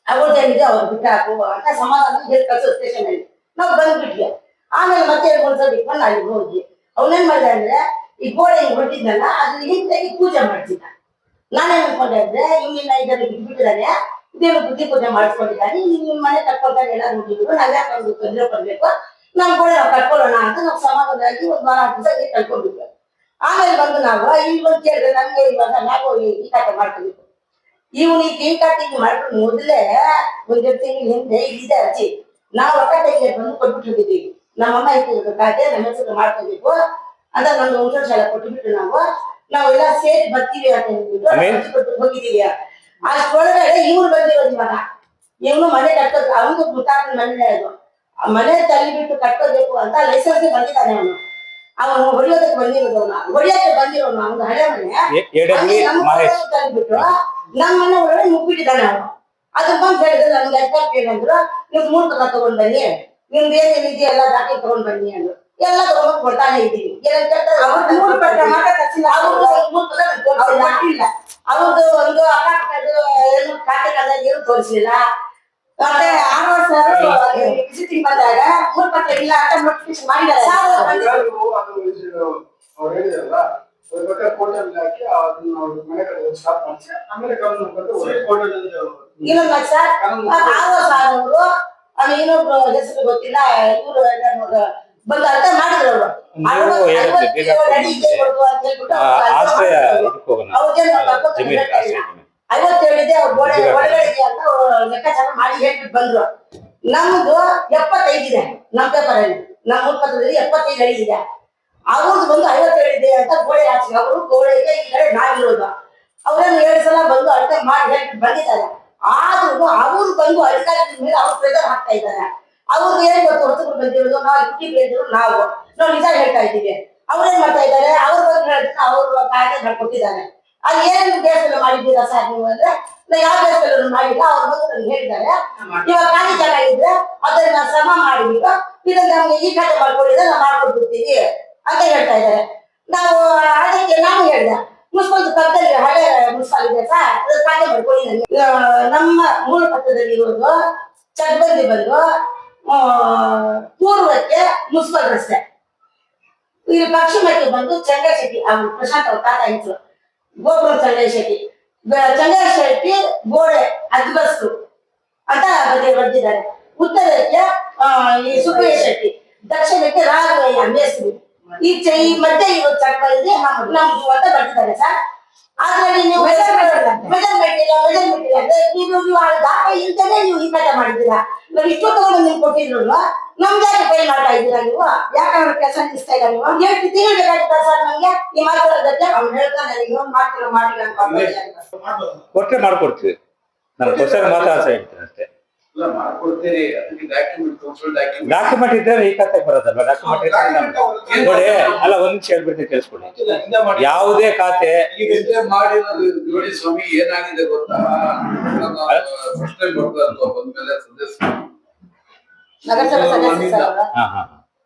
ಅವ್ರದ್ದೇನಿದೆ ಅವ್ರು ಬಿಟ್ಟು ಹಾಕು ಅಂತ ಸಮಾಧಾನ ಹೇಳಿ ಕಳ್ಸೋ ಸ್ಟೇಷನ್ ಅಲ್ಲಿ. ನಾವು ಬಂದ್ಬಿಟ್ವಿ. ಆಮೇಲೆ ಮತ್ತೆ ಒಂದ್ಸಲ ಬಿಟ್ಕೊಂಡು ಅಲ್ಲಿ ಹೋದ್ವಿ. ಅವನೇನ್ ಮಾಡಿದೆ ಅಂದ್ರೆ, ಈ ಗೋಡೆ ಹಿಂಗ್ ಹೊಟ್ಟಿದ್ನಲ್ಲ, ಅದ್ರ ಹಿಂದಾಗಿ ಪೂಜೆ ಮಾಡ್ತಿದ್ದ. ನಾನೇನ್ ಅನ್ಕೊಂಡೆ ಅಂದ್ರೆ, ಇವ್ನಿನ್ನ ಇದನ್ನು ಬಿಟ್ಬಿಟ್ಟಿದ್ದಾನೆ, ದೇವ್ರ ಬುದ್ಧಿ ಪೂಜೆ ಮಾಡಿಸ್ಕೊಂಡಿದ್ದಾನೆ, ನಿಮ್ಮ ಮನೆ ಕಟ್ಕೊಂಡಾಗ ಎಲ್ಲ ನೋಡಿದ್ರು, ನಾವ್ ಯಾಕೆ ತೊಂದರೆ ಕೊಡ್ಬೇಕು, ನಮ್ ಗೋಡೆ ನಾವು ಕಟ್ಕೊಳ್ಳೋಣ ಅಂತ ನಾವು ಸಮಾಧಾನವಾಗಿ 1 ವಾರ 10 ದಿವಸ ಕಟ್ಕೊಂಡಿದ್ವಿ. ಆಮೇಲೆ ಬಂದು ನಾವು ಇಲ್ಲಿ ಬಂದು ಕೇಳಿದ್ರೆ, ನಮ್ಗೆ ಇವಾಗ ನಾವು ಈ ಕಾಟ ಮಾಡ್ಕೊಬೇಕು. ಇವನು ಈ ಕೀಕಾಟಿಗೆ ಮಾಡ್ಕೊಂಡು ಮೊದಲೇ 1 ತಿಂಗಳ ಹಿಂದೆ ಇಲ್ಲಿದೆ ಅಜ್ಜಿ, ನಾವು ಒಕ್ಕಟ್ಟಿಗೆ ಬಂದು ಕೊಟ್ಬಿಟ್ಟಿದ್ದೀವಿ. ನಮ್ಮಮ್ಮ ಇಟ್ಟಿದ್ರು ಕಾಟೆ, ನಮ್ಮ ಹೆಸರು ಮಾಡ್ಕೋಬೇಕು ಅಂತ ನಮ್ದು 1 ವರ್ಷ ಎಲ್ಲ ಕೊಟ್ಬಿಟ್ಟು ನಾವೆಲ್ಲ ಸೇರಿ ಬರ್ತೀವಿ ಅಂತ ಹೇಳ್ಬಿಟ್ಟು ಹೋಗಿದ್ದೀವಿ. ಅಷ್ಟೊಳಗಡೆ ಇವ್ರು ಬಂದಿರೋದು. ಇವಾಗ ಇವನು ಮನೆ ಕಟ್ಟೋದು, ಅವನು ಮುತ್ತಾಪನ ಮನೆ, ಅದು ಮನೆ ತಲ್ಲಿ ಬಿಟ್ಟು ಕಟ್ಟೋಬೇಕು ಅಂತ ಲೈಸೆನ್ಸ್ ಬಂದಿದ್ದಾನೆ. ಅವನು ಹೊಡಿಯೋದಕ್ಕೆ ಬಂದಿರೋದು, ಹೊಡಿಯೋಕೆ ಬಂದಿರೋನು. ಅವ್ನು ಹಳೆ ಮನೆ ತಲ್ಲಿಬಿಟ್ಟು ನಮ್ಮ ಮನೆ ಒಳಗಡೆ ಮುಗ್ಬಿಟ್ಟಿದ್ದಾನೆ ಅವನು. ಅದ್ರ ಬಂದು ಹೇಳಿದ್ರೆ ನಮ್ಗೆ ಎಕ್ಸ್ಪರ್ಟ್ ಏನಂದ್ರು, ನೀವು 3 ಪತ್ರ ತಗೊಂಡ್ ಬನ್ನಿ, ನಿಮ್ದು ಏನೇನಿದೆಯೋ ಎಲ್ಲ ದಾಖಲೆ ತಗೊಂಡ್ ಬನ್ನಿ ಅಂದ್ರು. ಎಲ್ಲ ತಗೊಂಡ್ ಕೊಡ್ತಾನೆ ಇದ್ದೀವಿ. ಅವ್ರದ್ದು ಒಂದು ಅಪಾರ್ಟ್ಮೆಂಟ್ ಖಾತೆ ಏನು ತೋರಿಸಲಿಲ್ಲ. ಮತ್ತೆ ಆರ್ವರ್ ಸರ್ ವಿಸಿಟಿಂಗ್ ಬಂದಾಗ 3 ಪತ್ರ ಇಲ್ಲ ಅಂತ ನೋಟಿಫಿಕೇಶನ್ ಮಾಡಿದ್ದಾರೆ. ಅವ್ರು ಹೇಳಿದ್ರಲ್ಲ, ಕೋರ್ಟಲ್ಲಿ ಹಾಕಿ ಅದನ್ನ ಮನೆ ಕಡೆ ಸ್ಟಾಪ್ ಮಾಡಿಸಿ ಆಮೇಲೆ ಇಲ್ಲ ಸರ್, ಆರ್ವರ್ ಸರ್ ಅವರು ಇನ್ನೊಬ್ರು ಹೆಸರು ಗೊತ್ತಿಲ್ಲ, ಇವರು ಬಂದು ಅರ್ಥ ಮಾಡಿದ್ರು. ಅವರು 50 ಅಡಿ ಇದೆ ಕೊಡುವ ಅಂತ ಹೇಳ್ಬಿಟ್ಟು 50 ಹೇಳಿದೆ, ಅವ್ರು ಒಳಗಡೆ ಇದೆ ಅಂತ ಲೆಕ್ಕಾಚಾರ ಮಾಡಿ ಹೇಳ್ಬಿಟ್ಟು ಬಂದ್ರು. ನಮ್ದು 75 ಇದೆ ನಮ್ಮ ಪೇಪರಲ್ಲಿ, ನಮ್ಮ ಪತ್ರದಲ್ಲಿ 75 ಅಡಿ ಇದೆ. ಅವ್ರದ್ದು ಬಂದು 50 ಇದೆ ಅಂತ ಗೋಡೆ ಹಾಕಿ, ಅವರು ಗೋಡೆಗೆ ಈ ಕಡೆ ನಾವಿರೋದು. ಅವ್ರೇನು 7 ಸಲ ಬಂದು ಅರ್ಥ ಮಾಡಿ ಹೇಳ್ಬಿಟ್ಟು ಬಂದಿದ್ದಾರೆ. ಆದ್ರೂ ಅವ್ರು ಬಂದು ಅಧಿಕಾರಿಗಳ ಮೇಲೆ ಅವ್ರು ಪ್ರೆಷರ್ ಹಾಕ್ತಾ ಇದ್ದಾರೆ. ಅವ್ರಿಗೆ ಏನ್ ಗೊತ್ತು, ಹೊಸಬ್ರು ಬಂದಿರೋದು, ನಾವು ನಾವು ನಿಜ ಹೇಳ್ತಾ ಇದ್ದೀವಿ. ಅವ್ರೇನ್ ಮಾಡ್ತಾ ಇದ್ದಾರೆ, ಅವ್ರ ಬಗ್ಗೆ ಹೇಳಿದ್ರೆ ಅವ್ರು ಕಾಯ್ದೆ ಮಾಡ್ಕೊಟ್ಟಿದ್ದಾರೆ. ಅದು ಏನೇನು ಬೇಸರ ಮಾಡಿದ್ದೀರಾ ಸರ್ ನೀವು ಅಂದ್ರೆ, ನಾವು ಯಾವ ಬೇಸರ ಮಾಡಿಲ್ಲ, ಅವ್ರ ಬಗ್ಗೆ ನನ್ಗೆ ಹೇಳಿದ್ದಾರೆ. ಇವಾಗ ಖಾಲಿ ಜಾಗ ಇದ್ರೆ ಅದನ್ನ ಶ್ರಮ ಮಾಡಿಬಿಟ್ಟು ಇದನ್ನ ನಮ್ಗೆ ಈ ಖಾತೆ ಮಾಡ್ಕೊಂಡಿದ್ರೆ ನಾವು ಮಾಡ್ಕೊಡ್ಬಿಡ್ತೀವಿ ಅಂತ ಹೇಳ್ತಾ ಇದ್ದಾರೆ. ನಾವು ಅದಕ್ಕೆ ನಾನು ಹೇಳಿದೆ, ಮುನ್ಸಿಪಾಲಿಟಿ ಪಕ್ಕದಲ್ಲಿ ಹಳೆ ಮುನ್ಸಿಪಾಲಿಟಿ ಇದೆ ಸರ್, ಅದ್ರ ಖಾತೆ ಮಾಡ್ಕೊಳ್ಳಿ. ನಮ್ಮ ಮೂಲ ಪತ್ರದಲ್ಲಿ ಇರೋದು ಚಕ್ಬಂದಿ ಬಂದು ಪೂರ್ವಕ್ಕೆ ಮುನ್ಸಿಪಲ್ ರಸ್ತೆ, ಇಲ್ಲಿ ಪಶ್ಚಿಮಕ್ಕೆ ಬಂದು ಚಂದ್ರಶೆಟ್ಟಿ, ಅವ್ರು ಪ್ರಶಾಂತ್ ಅವ್ರ ತಾತ ಹೆಸರು ಗೋಪುರ ಚಂದ್ರಶೆಟ್ಟಿ. ಚಂದ್ರಶೆಟ್ಟಿ ಗೋಡೆ ಅದ್ಬಸ್ತು ಅಂತ ಬರ್ದಿದ್ದಾರೆ. ಉತ್ತರಕ್ಕೆ ಈ ಸುಬ್ಬಯ್ಯ ಶೆಟ್ಟಿ, ದಕ್ಷಿಣಕ್ಕೆ ರಾಘವಯ್ಯ ಮೇಸ್ತ್ರಿ, ಈ ಮಧ್ಯೆ ಇರೋ ಚಕ್ಬಂದಿ ನಮ್ದು ಅಂತ ಬರ್ತಿದ್ದಾರೆ ಸರ್. ಅದ್ರಲ್ಲಿ ನೀವು ಮೆಜರ್ಮೆಂಟ್ ಇಲ್ಲ ಅಂದ್ರೆ ನೀವು ದಾಖಲೆ ಇಲ್ದೇನೆ ನೀವು ಈ ಕಡೆ ಮಾಡಿದ್ದೀರಾ. ನಾವು ಇಷ್ಟು ತಗೊಂಡು ನಿಮ್ಗೆ ಕೊಟ್ಟಿದ್ರು, ನಮ್ಗೆ ಯಾಕೆ ಪೇ ಮಾಡ್ತಾ ಇದ್ದೀರಾ ನೀವು? ಯಾಕೆ ಅವ್ರ ಕೆಲಸ ನಿಲ್ಲಿಸ್ತಾ ಇಲ್ಲ ನೀವು? ಎಷ್ಟು ತಿಂಗಳು ಬೇಕಾಗಿತ್ತ ಸರ್ ನಮ್ಗೆ ಈ ಮಾತಾಡೋದಕ್ಕೆ? ಅವ್ನು ಹೇಳ್ತಾನೆ, ಇನ್ನೊಂದು ಮಾತು ಮಾಡಿಲ್ಲ ಕೊಟ್ಟರೆ ಮಾಡ್ಕೊಡ್ತೀವಿ. ನಾನು ಹೊಸ ಮಾತಾಡ್ತಾ ಇರ್ತೀನಿ ಅಷ್ಟೇ. ಮಾಡ್ಕೊಡ್ತೀರಿ, ಅದಕ್ಕೆ ಡಾಕ್ಯುಮೆಂಟ್ ಇದ್ರೆ ಈ ಖಾತೆ ಬರೋದಲ್ವ? ಡಾಕ್ಯುಮೆಂಟ್ ನೋಡಿ, ಅಲ್ಲ ಒಂದ್ ನಿಮಿಷ ಹೇಳ್ಬಿಡ್ತೀನಿ ಕೇಳಿಸ್ಕೊಳ್ಳಿ. ಯಾವುದೇ ಖಾತೆ ಮಾಡಿ ನೋಡಿ ಸ್ವಾಮಿ, ಏನಾಗಿದೆ ಗೊತ್ತಾ, ಪ್ರಶ್ನೆ ಬರ್ಬಾರ್ದು ಬಂದ್ಮೇಲೆ ಸದಸ್ಯ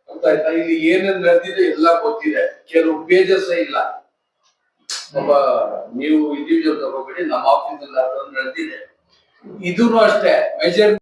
ಗೊತ್ತಾಯ್ತಾ? ಇಲ್ಲಿ ಏನೇನ್ ನಡೆದಿದೆ ಎಲ್ಲ ಗೊತ್ತಿದೆ, ಕೆಲವು ಪೇಜಸ್ ಇಲ್ಲ. ಒಬ್ಬ ನೀವು ಇಂಡಿವಿಜುವಲ್ ತಗೋಬೇಡಿ, ನಮ್ಮ ಆಫೀಸ್ ಅಲ್ಲಿ ನಡೆದಿದೆ. ಇದೂ ಅಷ್ಟೇ ಮೆಜರ್